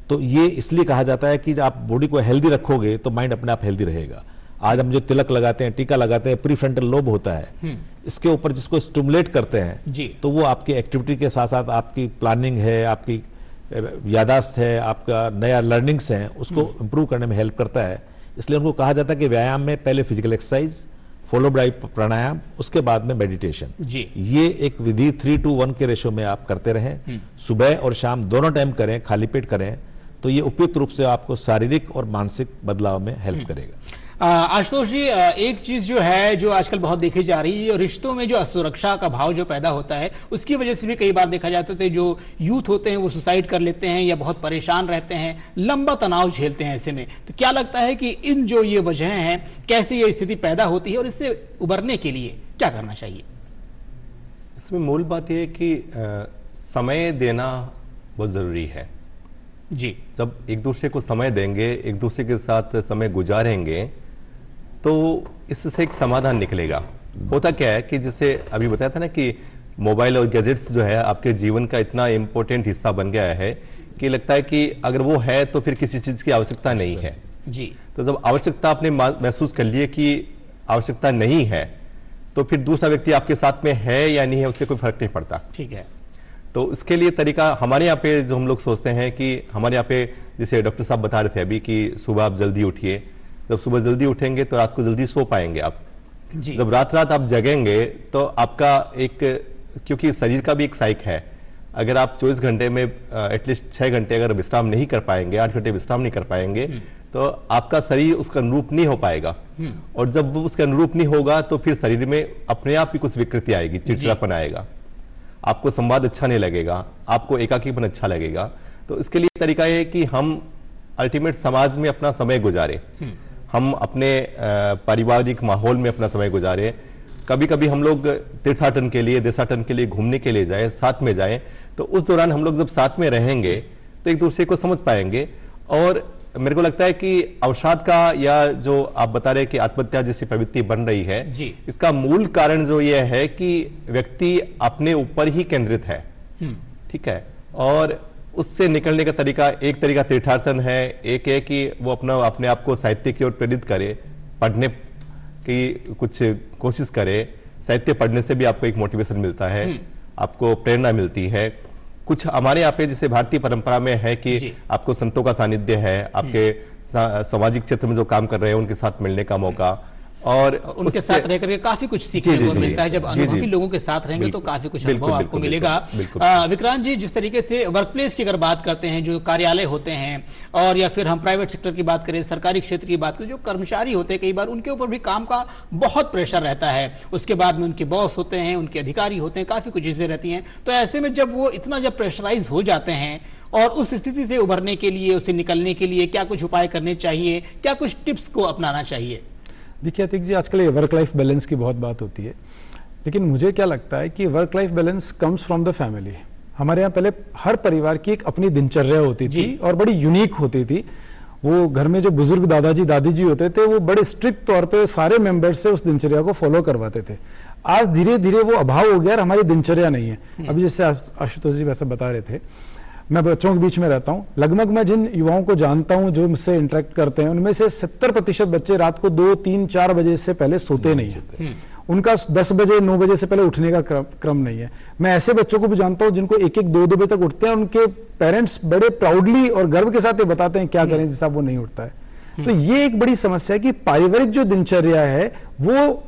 तो ये इसलिए कहा जाता है कि आप बॉडी को हेल्दी रखोगे तो माइंड अपने आप हेल्दी रहेगा। आज हम जो तिलक लगाते हैं, टीका लगाते हैं, प्रीफ्रंटल लोब होता है, इसके ऊपर जिसको स्टिमुलेट करते हैं जी, तो वो आपकी एक्टिविटी के साथ साथ आपकी प्लानिंग है, आपकी यादाश्त है, आपका नया लर्निंग्स हैं, उसको इंप्रूव करने में हेल्प करता है। इसलिए उनको कहा जाता है कि व्यायाम में पहले फिजिकल एक्सरसाइज, फॉलो बाय प्राणायाम, उसके बाद में मेडिटेशन जी। ये एक विधि 3:1 के रेशो में आप करते रहें, सुबह और शाम दोनों टाइम करें, खाली पेट करें, तो ये उपयुक्त रूप से आपको शारीरिक और मानसिक बदलाव में हेल्प करेगा। आशुतोष जी, एक चीज जो है जो आजकल बहुत देखी जा रही है, रिश्तों में जो असुरक्षा का भाव जो पैदा होता है, उसकी वजह से भी कई बार देखा जाता है जो यूथ होते हैं वो सुसाइड कर लेते हैं या बहुत परेशान रहते हैं, लंबा तनाव झेलते हैं। ऐसे में तो क्या लगता है कि इन जो ये वजह हैं, कैसे ये स्थिति पैदा होती है और इससे उबरने के लिए क्या करना चाहिए? इसमें मूल बात यह है कि समय देना बहुत जरूरी है। जी। जब एक दूसरे को समय देंगे, एक दूसरे के साथ समय गुजारेंगे, तो इससे एक समाधान निकलेगा। होता क्या है कि जैसे अभी बताया था ना कि मोबाइल और गैजेट्स जो है आपके जीवन का इतना इंपॉर्टेंट हिस्सा बन गया है कि लगता है कि अगर वो है तो फिर किसी चीज की आवश्यकता नहीं है। जी। तो जब आवश्यकता आपने महसूस कर लिए कि आवश्यकता नहीं है, तो फिर दूसरा व्यक्ति आपके साथ में है या नहीं है उससे कोई फर्क नहीं पड़ता। ठीक है। तो इसके लिए तरीका हमारे यहाँ पे जो हम लोग सोचते हैं कि हमारे यहाँ पे जैसे डॉक्टर साहब बता रहे थे अभी कि सुबह आप जल्दी उठिए, जब सुबह जल्दी उठेंगे तो रात को जल्दी सो पाएंगे आप। जी। जब रात रात आप जगेंगे तो आपका एक, क्योंकि शरीर का भी एक साइक है, अगर आप 24 घंटे में एटलीस्ट 6 घंटे अगर विश्राम नहीं कर पाएंगे, 8 घंटे विश्राम नहीं कर पाएंगे, तो आपका शरीर उसका अनुरूप नहीं हो पाएगा। और जब वो उसके अनुरूप नहीं होगा तो फिर शरीर में अपने आप ही कुछ विकृति आएगी, चिड़चिड़ापन आएगा, आपको संवाद अच्छा नहीं लगेगा, आपको एकाकीपन अच्छा लगेगा। तो इसके लिए तरीका ये है कि हम अल्टीमेट समाज में अपना समय गुजारें, हम अपने पारिवारिक माहौल में अपना समय गुजारें। कभी कभी हम लोग तीर्थाटन के लिए, देशाटन के लिए, घूमने के लिए जाए, साथ में जाएं, तो उस दौरान हम लोग जब साथ में रहेंगे तो एक दूसरे को समझ पाएंगे। और मेरे को लगता है कि अवसाद का, या जो आप बता रहे हैं कि आत्महत्या जैसी प्रवृत्ति बन रही है, जी। इसका मूल कारण जो ये है कि व्यक्ति अपने ऊपर ही केंद्रित है। ठीक है। और उससे निकलने का तरीका, एक तरीका तीर्थाटन है, एक है कि वो अपने आप को साहित्य की ओर प्रेरित करे, पढ़ने की कुछ कोशिश करे। साहित्य पढ़ने से भी आपको एक मोटिवेशन मिलता है, आपको प्रेरणा मिलती है। कुछ हमारे यहाँ पे जैसे भारतीय परंपरा में है कि आपको संतों का सानिध्य है, आपके सामाजिक क्षेत्र में जो काम कर रहे हैं उनके साथ मिलने का मौका, और उनके साथ रह करके काफी कुछ सीखने को मिलता है। जब अनुभवी लोगों के साथ रहेंगे तो काफी कुछ अनुभव आपको मिलेगा। विक्रांत जी, जिस तरीके से वर्क प्लेस की अगर बात करते हैं, जो कार्यालय होते हैं, और या फिर हम प्राइवेट सेक्टर की बात करें, सरकारी क्षेत्र की बात करें, जो कर्मचारी होते हैं कई बार उनके ऊपर भी काम का बहुत प्रेशर रहता है। उसके बाद में उनके बॉस होते हैं, उनके अधिकारी होते हैं, काफी कुछ चीजें रहती हैं। तो ऐसे में जब वो इतना जब प्रेशराइज हो जाते हैं और उस स्थिति से उभरने के लिए, उससे निकलने के लिए क्या कुछ उपाय करने चाहिए, क्या कुछ टिप्स को अपनाना चाहिए? देखिए अतिक जी, आजकल ये वर्क लाइफ बैलेंस की बहुत बात होती है, लेकिन मुझे क्या लगता है कि work life balance comes from the family. हमारे यहाँ पहले हर परिवार की एक अपनी दिनचर्या होती थी और बड़ी यूनिक होती थी। वो घर में जो बुजुर्ग दादाजी दादी जी होते थे, वो बड़े स्ट्रिक्ट तौर पे सारे मेंबर्स से उस दिनचर्या को फॉलो करवाते थे। आज धीरे धीरे वो अभाव हो गया और हमारी दिनचर्या नहीं है। अभी जैसे आशुतोष जी वैसे बता रहे थे, मैं बच्चों के बीच में रहता हूं, लगभग मैं जिन युवाओं को जानता हूं जो मुझसे इंटरेक्ट करते हैं, उनमें से 70% बच्चे रात को 2, 3, 4 बजे से पहले सोते नहीं है। उनका 10 बजे 9 बजे से पहले उठने का क्रम नहीं है। मैं ऐसे बच्चों को भी जानता हूं जिनको 1-1, 2-2 बजे तक उठते हैं। उनके पेरेंट्स बड़े प्राउडली और गर्व के साथ ये बताते हैं क्या करें जिससे वो नहीं उठता है। तो ये एक बड़ी समस्या है कि पारिवारिक जो दिनचर्या है वो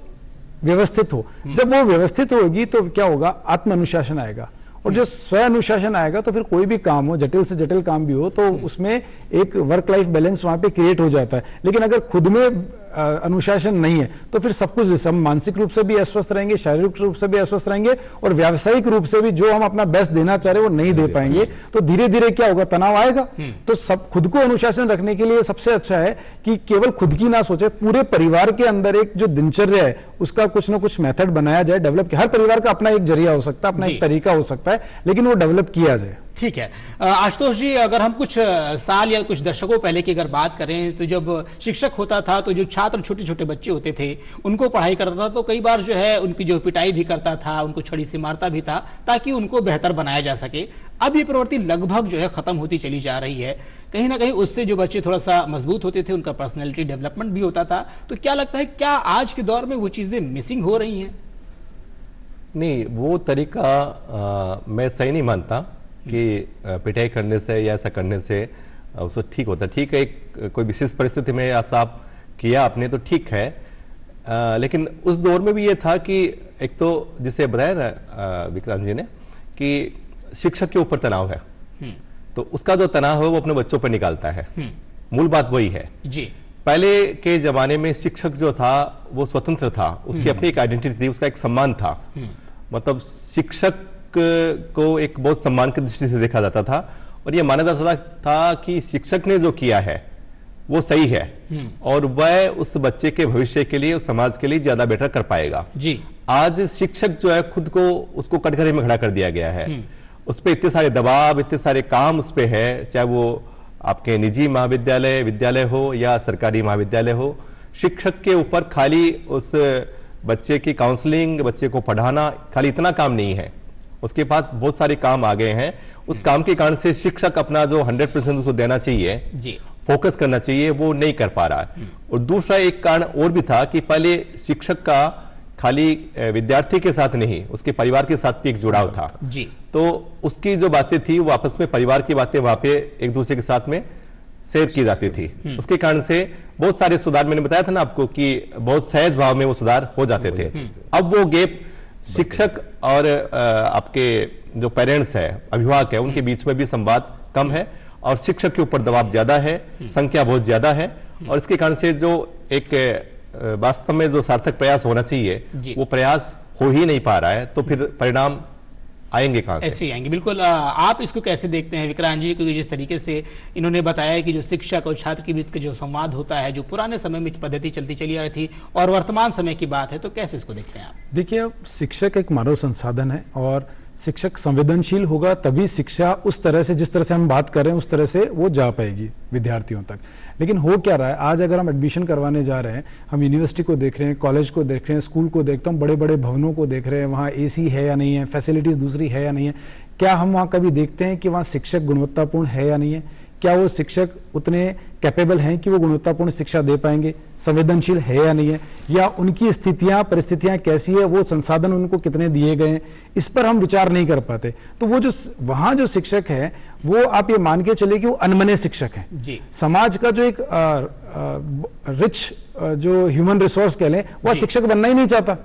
व्यवस्थित हो। जब वो व्यवस्थित होगी तो क्या होगा, आत्म अनुशासन आएगा, और जो स्व अनुशासन आएगा तो फिर कोई भी काम हो, जटिल से जटिल काम भी हो, तो उसमें एक वर्क लाइफ बैलेंस वहां पे क्रिएट हो जाता है। लेकिन अगर खुद में अनुशासन नहीं है तो फिर सब कुछ, हम मानसिक रूप से भी अस्वस्थ रहेंगे, शारीरिक रूप से भी अस्वस्थ रहेंगे, और व्यावसायिक रूप से भी जो हम अपना बेस्ट देना चाह रहे हैं वो नहीं दे पाएंगे। तो धीरे धीरे क्या होगा, तनाव आएगा। तो सब खुद को अनुशासन रखने के लिए सबसे अच्छा है कि केवल खुद की ना सोचे, पूरे परिवार के अंदर एक जो दिनचर्या है उसका कुछ ना कुछ मेथड बनाया जाए, डेवलप किया। हर परिवार का अपना एक जरिया हो सकता है, अपना एक तरीका हो सकता है, लेकिन वो डेवलप किया जाए। ठीक है। आशुतोष जी, अगर हम कुछ साल या कुछ दशकों पहले की अगर बात करें, तो जब शिक्षक होता था तो जो छात्र छोटे छोटे बच्चे होते थे उनको पढ़ाई करता था, तो कई बार जो है उनकी जो पिटाई भी करता था, उनको छड़ी से मारता भी था ताकि उनको बेहतर बनाया जा सके। अब ये प्रवृत्ति लगभग जो है खत्म होती चली जा रही है। कहीं ना कहीं उससे जो बच्चे थोड़ा सा मजबूत होते थे, उनका पर्सनैलिटी डेवलपमेंट भी होता था। तो क्या लगता है, क्या आज के दौर में वो चीजें मिसिंग हो रही हैं? नहीं, वो तरीका मैं सही नहीं मानता कि पिटाई करने से या ऐसा करने से उसको ठीक होता। ठीक है, एक कोई विशेष परिस्थिति में ऐसा आप किया आपने तो ठीक है, लेकिन उस दौर में भी ये था कि एक तो जिसे बताया ना विक्रांत जी ने कि शिक्षक के ऊपर तनाव है, तो उसका जो तनाव है वो अपने बच्चों पर निकालता है। मूल बात वही है जी। पहले के जमाने में शिक्षक जो था वो स्वतंत्र था, उसकी अपनी एक आइडेंटिटी थी, उसका एक सम्मान था। मतलब शिक्षक को एक बहुत सम्मान की दृष्टि से देखा जाता था, और यह माना जाता था कि शिक्षक ने जो किया है वो सही है, और वह उस बच्चे के भविष्य के लिए, उस समाज के लिए ज्यादा बेटर कर पाएगा जी। आज शिक्षक जो है खुद को उसको कटघरे में खड़ा कर दिया गया है। उस पर इतने सारे दबाव, इतने सारे काम उस पर है, चाहे वो आपके निजी महाविद्यालय विद्यालय हो या सरकारी महाविद्यालय हो, शिक्षक के ऊपर खाली उस बच्चे की काउंसलिंग, बच्चे को पढ़ाना, खाली इतना काम नहीं है, उसके पास बहुत सारे काम आ गए हैं। उस काम के कारण से शिक्षक अपना जो 100% उसको देना चाहिए जी, फोकस करना चाहिए, वो नहीं कर पा रहा है। और दूसरा एक कारण और भी था कि पहले शिक्षक का खाली विद्यार्थी के साथ नहीं, उसके परिवार के साथ भी एक जुड़ाव था जी। तो उसकी जो बातें थी वो आपस में परिवार की बातें वहां पे एक दूसरे के साथ में शेयर की जाती थी। उसके कारण से बहुत सारे सुधार, मैंने बताया था ना आपको कि बहुत सहज भाव में वो सुधार हो जाते थे। अब वो गैप शिक्षक और आपके जो पेरेंट्स है, अभिभावक है, उनके बीच में भी संवाद कम है और शिक्षक के ऊपर दबाव ज्यादा है, संख्या बहुत ज्यादा है। और इसके कारण से जो एक वास्तव में जो सार्थक प्रयास होना चाहिए वो प्रयास हो ही नहीं पा रहा है, तो फिर परिणाम आएंगे कहां से? ऐसे ही आएंगे। बिल्कुल। आप इसको कैसे देखते हैं विक्रांत जी? क्योंकि जिस तरीके से इन्होंने बताया कि जो शिक्षक और छात्र के बीच का जो संवाद होता है, जो पुराने समय में पद्धति चलती चली आ रही थी और वर्तमान समय की बात है, तो कैसे इसको देखते हैं आप? देखिए, शिक्षक एक मानव संसाधन है और शिक्षक संवेदनशील होगा तभी शिक्षा उस तरह से, जिस तरह से हम बात कर रहे हैं, उस तरह से वो जा पाएगी विद्यार्थियों तक। लेकिन हो क्या रहा है, आज अगर हम एडमिशन करवाने जा रहे हैं, हम यूनिवर्सिटी को देख रहे हैं, कॉलेज को देख रहे हैं, स्कूल को देखते हैं, बड़े बड़े भवनों को देख रहे हैं, वहाँ एसी है या नहीं है, फैसिलिटीज दूसरी है या नहीं है, क्या हम वहाँ कभी देखते हैं कि वहाँ शिक्षक गुणवत्तापूर्ण है या नहीं है? क्या वो शिक्षक उतने कैपेबल हैं कि वो गुणवत्तापूर्ण शिक्षा दे पाएंगे? संवेदनशील है या नहीं है? या उनकी स्थितियां, परिस्थितियां कैसी है, वो संसाधन उनको कितने दिए गए हैं, इस पर हम विचार नहीं कर पाते। तो वो जो वहां जो शिक्षक है, वो आप ये मान के चले कि वो अनमने शिक्षक हैं जी। समाज का जो एक रिच जो ह्यूमन रिसोर्स कह लें, वह शिक्षक बनना ही नहीं चाहता।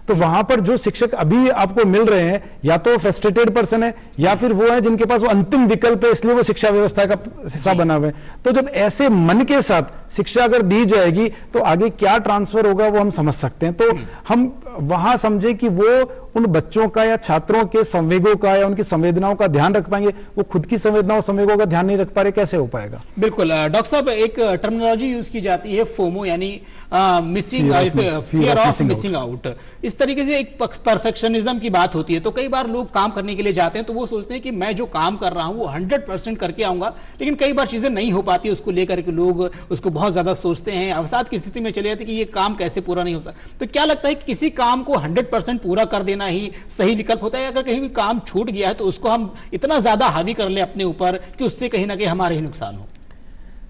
तो वहां पर जो शिक्षक अभी आपको मिल रहे हैं, या तो फ्रस्ट्रेटेड पर्सन है या फिर वो है जिनके पास वो अंतिम विकल्प है, इसलिए वो शिक्षा व्यवस्था का हिस्सा बना हुआ है। तो जब ऐसे मन के साथ शिक्षा अगर दी जाएगी तो आगे क्या ट्रांसफर होगा वो हम समझ सकते हैं। तो हम वहां समझे कि वो उन बच्चों का या छात्रों के संवेगों का या उनकी संवेदनाओं का ध्यान रख पाएंगे। वो खुद की संवेदनाओं संवेगों का ध्यान नहीं रख पा रहे, कैसे हो पाएगा? बिल्कुल। डॉक्टर साहब, एक टर्मिनोलॉजी यूज की जाती है फोमो, यानी फियर ऑफ मिसिंग आउट। इस तरीके से एक परफेक्शनिज्म की बात होती है। तो कई बार लोग काम करने के लिए जाते हैं तो वो सोचते हैं कि मैं जो काम कर रहा हूं वो 100% करके आऊंगा, लेकिन कई बार चीजें नहीं हो पाती, उसको लेकर के लोग उसको बहुत ज्यादा सोचते हैं, अवसाद की स्थिति में चले जाते हैं कि ये काम कैसे पूरा नहीं होता। तो क्या लगता है कि किसी काम को 100% पूरा कर देना ही सही विकल्प होता है? अगर कहीं भी काम छूट गया है तो उसको हम इतना ज्यादा हावी कर ले अपने ऊपर कि उससे कहीं ना कहीं हमारे ही नुकसान हो?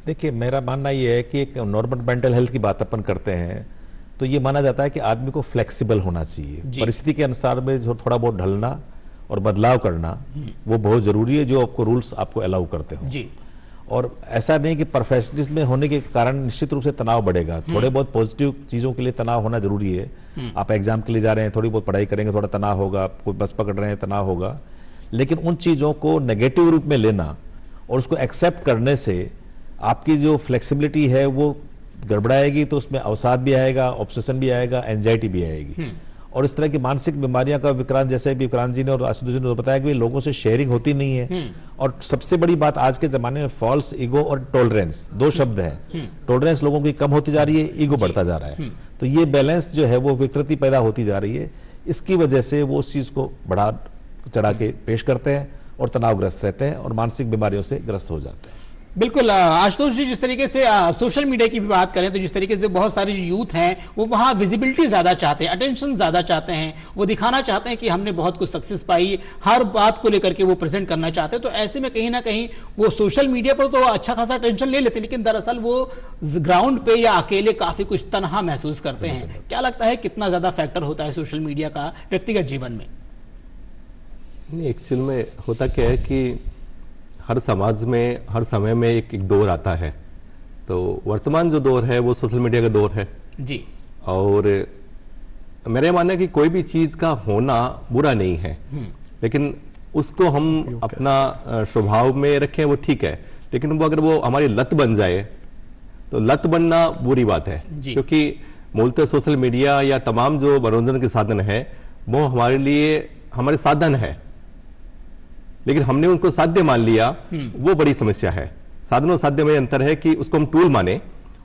देखिए, मेरा मानना यह है कि एक नॉर्मल मेंटल हेल्थ की बात अपन करते हैं तो ये माना जाता है कि आदमी को फ्लेक्सिबल होना चाहिए, परिस्थिति के अनुसार में जो थोड़ा बहुत ढलना और बदलाव करना वो बहुत जरूरी है, जो आपको रूल्स आपको अलाउ करते हो जी। और ऐसा नहीं कि परफेक्शनिज्म में होने के कारण निश्चित रूप से तनाव बढ़ेगा। थोड़े बहुत पॉजिटिव चीजों के लिए तनाव होना जरूरी है। आप एग्जाम के लिए जा रहे हैं, थोड़ी बहुत पढ़ाई करेंगे, थोड़ा तनाव होगा, कोई बस पकड़ रहे हैं, तनाव होगा, लेकिन उन चीजों को नेगेटिव रूप में लेना और उसको एक्सेप्ट करने से आपकी जो फ्लेक्सिबिलिटी है वो गड़बड़ाएगी। तो उसमें अवसाद भी आएगा, ऑब्सेशन भी आएगा, एंजाइटी भी आएगी। और इस तरह की मानसिक बीमारियां का विक्रांत, जैसे भी विक्रांत जी ने और आशुतोष जी ने बताया कि लोगों से शेयरिंग होती नहीं है। और सबसे बड़ी बात आज के जमाने में फॉल्स ईगो और टॉलरेंस, दो शब्द हैं। टॉलरेंस लोगों की कम होती जा रही है, ईगो बढ़ता जा रहा है। तो ये बैलेंस जो है वो विकृति पैदा होती जा रही है। इसकी वजह से वो उस चीज को बढ़ा चढ़ा के पेश करते हैं और तनावग्रस्त रहते हैं और मानसिक बीमारियों से ग्रस्त हो जाते हैं। बिल्कुल। आशुतोष जी, जिस तरीके से सोशल मीडिया की भी बात करें तो जिस तरीके से बहुत सारे जो यूथ हैं वो वहाँ विजिबिलिटी ज्यादा चाहते हैं, अटेंशन ज्यादा चाहते हैं, वो दिखाना चाहते हैं कि हमने बहुत कुछ सक्सेस पाई, हर बात को लेकर के वो प्रेजेंट करना चाहते हैं। तो ऐसे में कहीं ना कहीं वो सोशल मीडिया पर तो अच्छा खासा अटेंशन ले लेते हैं, लेकिन दरअसल वो ग्राउंड पे या अकेले काफी कुछ तनहा महसूस करते हैं। क्या लगता है कितना ज्यादा फैक्टर होता है सोशल मीडिया का व्यक्तिगत जीवन में? नहीं, एक्चुअल में होता क्या है कि हर समाज में हर समय में एक दौर आता है। तो वर्तमान जो दौर है वो सोशल मीडिया का दौर है जी। और मेरा मानना है कि कोई भी चीज का होना बुरा नहीं है, लेकिन उसको हम अपना स्वभाव में रखें वो ठीक है, लेकिन वो अगर वो हमारी लत बन जाए तो लत बनना बुरी बात है। क्योंकि मूलतः सोशल मीडिया या तमाम जो मनोरंजन के साधन है वो हमारे लिए हमारे साधन है, लेकिन हमने उनको साध्य मान लिया, वो बड़ी समस्या है। साधन और साध्य में अंतर है कि उसको हम टूल माने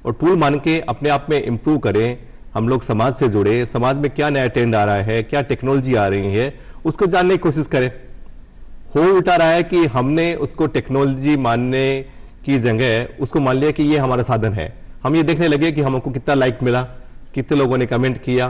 और टूल मान के अपने आप में इंप्रूव करें। हम लोग समाज से जुड़े, समाज में क्या नया ट्रेंड आ रहा है, क्या टेक्नोलॉजी आ रही है, उसको जानने की कोशिश करें। हो उल्टा रहा है कि हमने उसको टेक्नोलॉजी मानने की जगह उसको मान लिया कि ये हमारा साधन है। हम ये देखने लगे कि हमको कितना लाइक मिला, कितने लोगों ने कमेंट किया।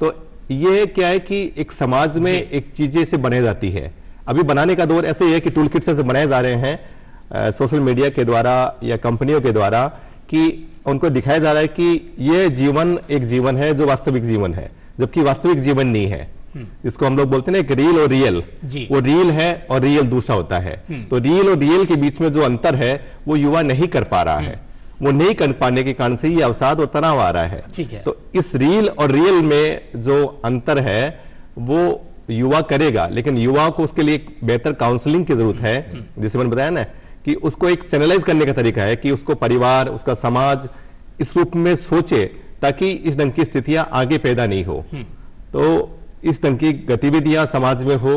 तो ये क्या है कि एक समाज में एक चीजें से बनाई जाती है। अभी बनाने का दौर ऐसे ही है कि टूल किट से बनाए जा रहे हैं सोशल मीडिया के द्वारा या कंपनियों के द्वारा, कि उनको दिखाया जा रहा है कि ये जीवन एक जीवन है जो वास्तविक जीवन है, जबकि वास्तविक जीवन नहीं है। जिसको हम लोग बोलते हैं ना, एक रील और रियल, वो रील है और रियल दूसरा होता है। तो रील और रियल के बीच में जो अंतर है वो युवा नहीं कर पा रहा है। वो नहीं कर पाने के कारण से ये अवसाद और तनाव आ रहा है। ठीक है। तो इस रील और रियल में जो अंतर है वो युवा करेगा, लेकिन युवा को उसके लिए एक बेहतर काउंसलिंग की जरूरत है। जैसे मैंने बताया ना कि उसको एक चैनलाइज करने का तरीका है कि उसको परिवार, उसका समाज इस रूप में सोचे ताकि इस ढंग की स्थितियां आगे पैदा नहीं हो। तो इस ढंग की गतिविधियां समाज में हो,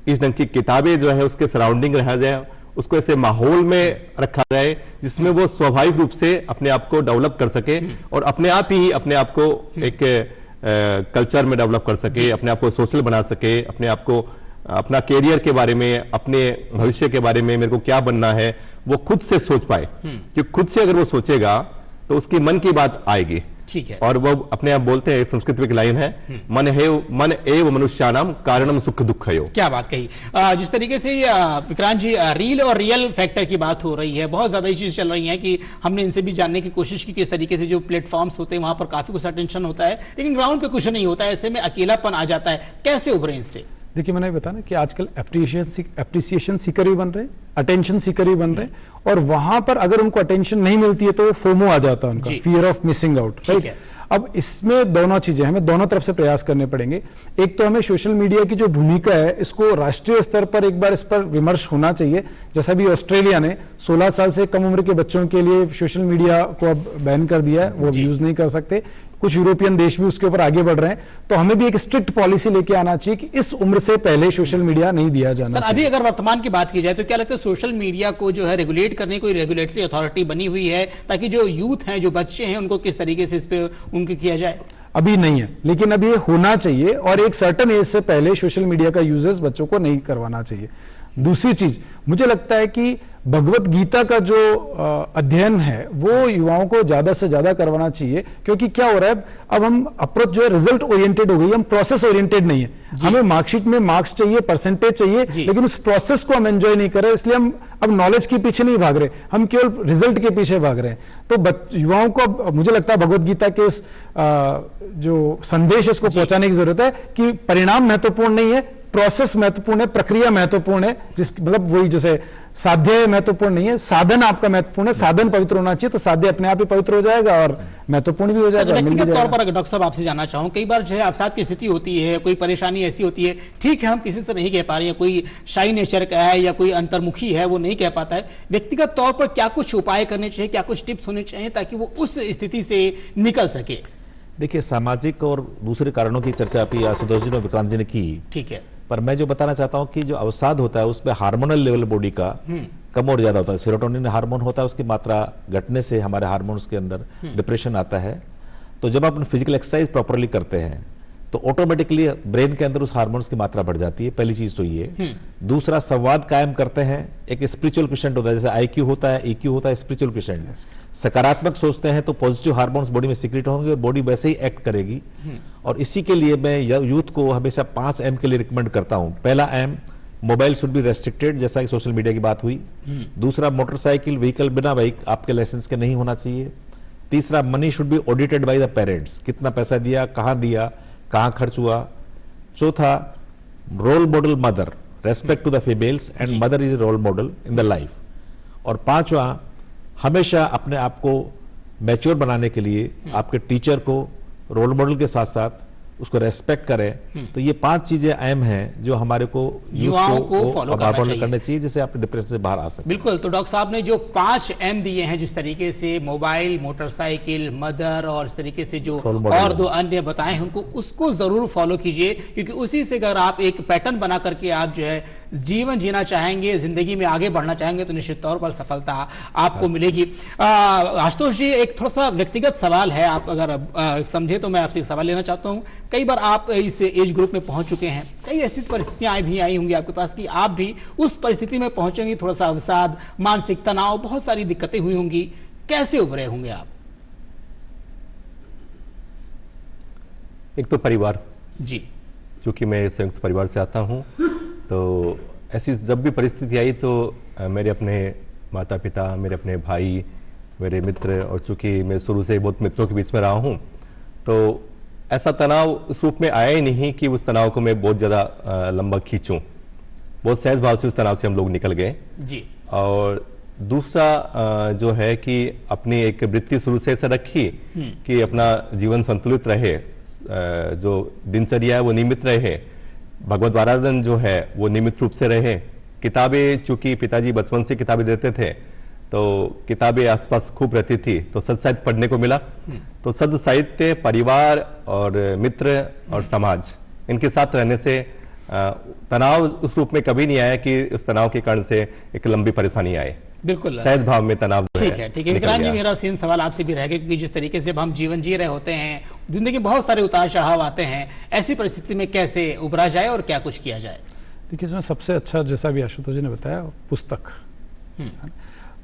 इस ढंग की किताबें जो है उसके सराउंडिंग रहा जाए, उसको ऐसे माहौल में रखा जाए जिसमें वो स्वाभाविक रूप से अपने आप को डेवलप कर सके और अपने आप ही अपने आप को एक कल्चर में डेवलप कर सके, अपने आप को सोशल बना सके, अपने आप को अपना कैरियर के बारे में, अपने भविष्य के बारे में, मेरे को क्या बनना है, वो खुद से सोच पाए। कि खुद से अगर वो सोचेगा तो उसकी मन की बात आएगी। ठीक है। और वो अपने आप बोलते हैं, संस्कृत में एक लाइन है, मन एव मनुष्याणाम कारणम सुख दुःखयो। क्या बात कही। जिस तरीके से विक्रांत जी रील और रियल फैक्टर की बात हो रही है, बहुत ज्यादा चीज चल रही है कि हमने इनसे भी जानने की कोशिश की किस तरीके से जो प्लेटफॉर्म्स होते हैं वहां पर काफी कुछ अटेंशन होता है, लेकिन ग्राउंड पे कुछ नहीं होता है। ऐसे में अकेलापन आ जाता है, कैसे उभरे इससे? देखिए, मैंने बताया ना कि आजकल एप्रिसिएशन सीकर भी बन रहे हैं, अटेंशन सीकर भी बन रहे हैं, और वहां पर अगर उनको अटेंशन नहीं मिलती है तो फोमो आ जाता है उनका, fear of missing out. Right. अब इसमें दोनों चीजें हमें दोनों तरफ से प्रयास करने पड़ेंगे। एक तो हमें सोशल मीडिया की जो भूमिका है इसको राष्ट्रीय स्तर पर एक बार इस पर विमर्श होना चाहिए। जैसा भी ऑस्ट्रेलिया ने 16 साल से कम उम्र के बच्चों के लिए सोशल मीडिया को अब बैन कर दिया है, वो यूज नहीं कर सकते। कुछ यूरोपियन देश भी उसके ऊपर आगे बढ़ रहे हैं। तो हमें भी एक स्ट्रिक्ट पॉलिसी लेके आना चाहिए कि इस उम्र से पहले सोशल मीडिया नहीं दिया जाना सर, अभी अगर वर्तमान की बात की जाए तो क्या लगता है सोशल मीडिया को जो है रेगुलेट करने कोई रेगुलेटरी अथॉरिटी बनी हुई है ताकि जो यूथ हैं, जो बच्चे हैं, उनको किस तरीके से इस पे उनको किया जाए? अभी नहीं है, लेकिन अभी ये होना चाहिए और एक सर्टेन एज से पहले सोशल मीडिया का यूजेस बच्चों को नहीं करवाना चाहिए। दूसरी चीज, मुझे लगता है कि भगवत गीता का जो अध्ययन है वो युवाओं को ज्यादा से ज्यादा करवाना चाहिए, क्योंकि क्या हो रहा है अब हम अप्रोच जो है रिजल्ट ओरिएंटेड हो गई, हम प्रोसेस ओरिएंटेड नहीं है। हमें मार्कशीट में मार्क्स चाहिए, परसेंटेज चाहिए, लेकिन उस प्रोसेस को हम एंजॉय नहीं कर रहे, इसलिए हम अब नॉलेज के पीछे नहीं भाग रहे, हम केवल रिजल्ट के पीछे भाग रहे हैं। तो युवाओं को मुझे लगता है भगवत गीता के इस जो संदेश है इसको पहुंचाने की जरूरत है कि परिणाम महत्वपूर्ण नहीं है, प्रोसेस महत्वपूर्ण है, प्रक्रिया महत्वपूर्ण है। जिस मतलब वही जैसे साध्य महत्वपूर्ण नहीं है, साधन आपका महत्वपूर्ण है। साधन पवित्र होना चाहिए तो साध्य अपने आप ही पवित्र हो जाएगा और महत्वपूर्ण भी हो जाएगा। व्यक्तिगत तौर पर अगर डॉक्टर साहब आपसे जानना चाहूं, कई बार जो है अवसाद की स्थिति होती है, कोई परेशानी ऐसी होती है, ठीक है हम किसी से नहीं कह पा रहे हैं, कोई शाई नेचर का है या कोई अंतर्मुखी है वो नहीं कह पाता है, व्यक्तिगत तौर पर क्या कुछ उपाय करने चाहिए, क्या कुछ टिप्स होने चाहिए ताकि वो उस स्थिति से निकल सके? देखिए, सामाजिक और दूसरे कारणों की चर्चा अभी आशुतोष जी ने, विक्रांत जी ने की। ठीक है। पर मैं जो बताना चाहता हूं कि जो अवसाद होता है उसमें हार्मोनल लेवल बॉडी का कम और ज्यादा होता है। सेरोटोनिन हार्मोन होता है, उसकी मात्रा घटने से हमारे हार्मोन्स के अंदर डिप्रेशन आता है। तो जब आप फिजिकल एक्सरसाइज प्रॉपरली करते हैं तो ऑटोमेटिकली ब्रेन के अंदर उस हार्मोन्स की मात्रा बढ़ जाती है। पहली चीज तो ये। दूसरा, संवाद कायम करते हैं। एक स्पिरिचुअल क्वेश्चन होता है, जैसे आईक्यू होता है, ईक्यू होता है, स्पिरिचुअल क्वेश्चन। सकारात्मक सोचते हैं तो पॉजिटिव हार्मोन्स बॉडी में सीक्रेट होंगे और बॉडी वैसे ही एक्ट करेगी। और इसी के लिए मैं यूथ को हमेशा 5 M के लिए रिकमेंड करता हूं। पहला M, mobile should be restricted, जैसा कि सोशल मीडिया की बात हुई। दूसरा, मोटरसाइकिल व्हीकल बिना बाइक आपके लाइसेंस के नहीं होना चाहिए। तीसरा, money should be audited by the parents, कितना पैसा दिया, कहां खर्च हुआ। चौथा, role model mother, respect to the females and mother is a role model in the life. और पांचवा, हमेशा अपने आप को मैच्योर बनाने के लिए आपके टीचर को रोल मॉडल के साथ साथ उसको रेस्पेक्ट करें। तो ये 5 चीजें अहम हैं जो हमारे को युवाओं को फॉलो करना चाहिए, जिससे आप डिप्रेशन से बाहर आ सकें। बिल्कुल। तो डॉक्टर साहब ने जो 5 M दिए हैं, जिस तरीके से मोबाइल, मोटरसाइकिल, मदर और इस तरीके से जो और 2 अन्य बताए हैं उनको, उसको जरूर फॉलो कीजिए, क्योंकि उसी से अगर आप एक पैटर्न बना करके आप जो है जीवन जीना चाहेंगे, जिंदगी में आगे बढ़ना चाहेंगे तो निश्चित तौर पर सफलता आपको मिलेगी। आशुतोष जी, एक थोड़ा सा व्यक्तिगत सवाल है, आप अगर समझे तो मैं आपसे एक सवाल लेना चाहता हूं। कई बार आप इस एज ग्रुप में पहुंच चुके हैं, कई ऐसी परिस्थितियां भी आई होंगी आपके पास कि आप भी उस परिस्थिति में पहुंचेंगे, थोड़ा सा अवसाद, मानसिक तनाव, बहुत सारी दिक्कतें हुई होंगी, कैसे उभरे होंगे आप? एक तो परिवार जी, क्योंकि मैं संयुक्त परिवार से आता हूं, तो ऐसी जब भी परिस्थिति आई तो मेरे अपने माता पिता, मेरे अपने भाई, मेरे मित्र, और चूंकि मैं शुरू से बहुत मित्रों के बीच में रहा हूं, तो ऐसा तनाव उस रूप में आया ही नहीं कि उस तनाव को मैं बहुत ज़्यादा लंबा खींचूं। बहुत सहज भाव से उस तनाव से हम लोग निकल गए जी। और दूसरा जो है कि अपनी एक वृत्ति शुरू से ऐसा रखी कि अपना जीवन संतुलित रहे, जो दिनचर्या है वो नियमित रहे, भगवत आराधन जो है वो नियमित रूप से रहे। किताबें, चूंकि पिताजी बचपन से किताबें देते थे तो किताबें आसपास खूब रहती थी, तो सद साहित्य पढ़ने को मिला। तो सद साहित्य, परिवार और मित्र और समाज, इनके साथ रहने से तनाव उस रूप में कभी नहीं आया कि उस तनाव के कारण से एक लंबी परेशानी आए। बिल्कुल सहज भाव में तनाव ठीक है। ठीक है विक्रांत जी, मेरा सेम सवाल आपसे भी रहेगा, क्योंकि जिस तरीके से हम जीवन जी रहे होते हैं, जिंदगी में बहुत सारे उतार चढ़ाव आते हैं, ऐसी परिस्थिति में कैसे उभरा जाए और क्या कुछ किया जाए? देखिए, इसमें सबसे अच्छा, जैसा भी आशुतोष जी ने बताया, पुस्तक।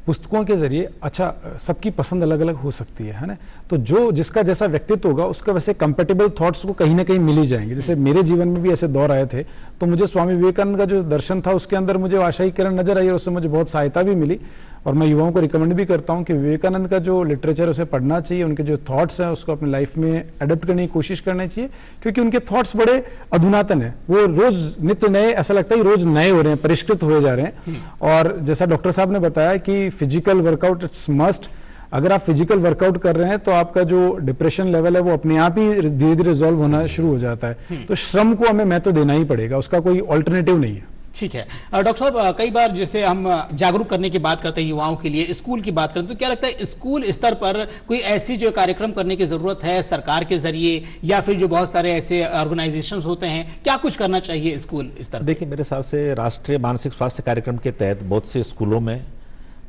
पुस्तकों के जरिए, अच्छा, सबकी पसंद अलग अलग हो सकती है ना, तो जो जिसका जैसा व्यक्तित्व होगा उसका वैसे कंपेटेबल थॉट्स को कहीं ना कहीं मिल ही जाएंगे। जैसे मेरे जीवन में भी ऐसे दौर आए थे, तो मुझे स्वामी विवेकानंद का जो दर्शन था उसके अंदर मुझे आशाई किरण नजर आई और उससे मुझे बहुत सहायता भी मिली। और मैं युवाओं को रिकमेंड भी करता हूं कि विवेकानंद का जो लिटरेचर उसे पढ़ना चाहिए, उनके जो थॉट्स हैं उसको अपनी लाइफ में अडॉप्ट करने की कोशिश करनी चाहिए, क्योंकि उनके थॉट्स बड़े अधुनातन है, वो रोज नित्य नए, ऐसा लगता है रोज नए हो रहे हैं, परिष्कृत हुए जा रहे हैं। और जैसा डॉक्टर साहब ने बताया कि फिजिकल वर्कआउट इट्स मस्ट। अगर आप फिजिकल वर्कआउट कर रहे हैं तो आपका जो डिप्रेशन लेवल है वो अपने आप ही धीरे धीरे रिजॉल्व होना शुरू हो जाता है। तो श्रम को हमें महत्व देना ही पड़ेगा, उसका कोई ऑल्टरनेटिव नहीं है। ठीक है डॉक्टर साहब, कई बार जैसे हम जागरूक करने की बात करते हैं युवाओं के लिए, स्कूल की बात करते हैं, तो क्या लगता है स्कूल स्तर पर कोई ऐसी जो कार्यक्रम करने की जरूरत है सरकार के जरिए, या फिर जो बहुत सारे ऐसे ऑर्गेनाइजेशंस होते हैं, क्या कुछ करना चाहिए स्कूल स्तर पर? देखिए, मेरे हिसाब से राष्ट्रीय मानसिक स्वास्थ्य कार्यक्रम के तहत बहुत से स्कूलों में,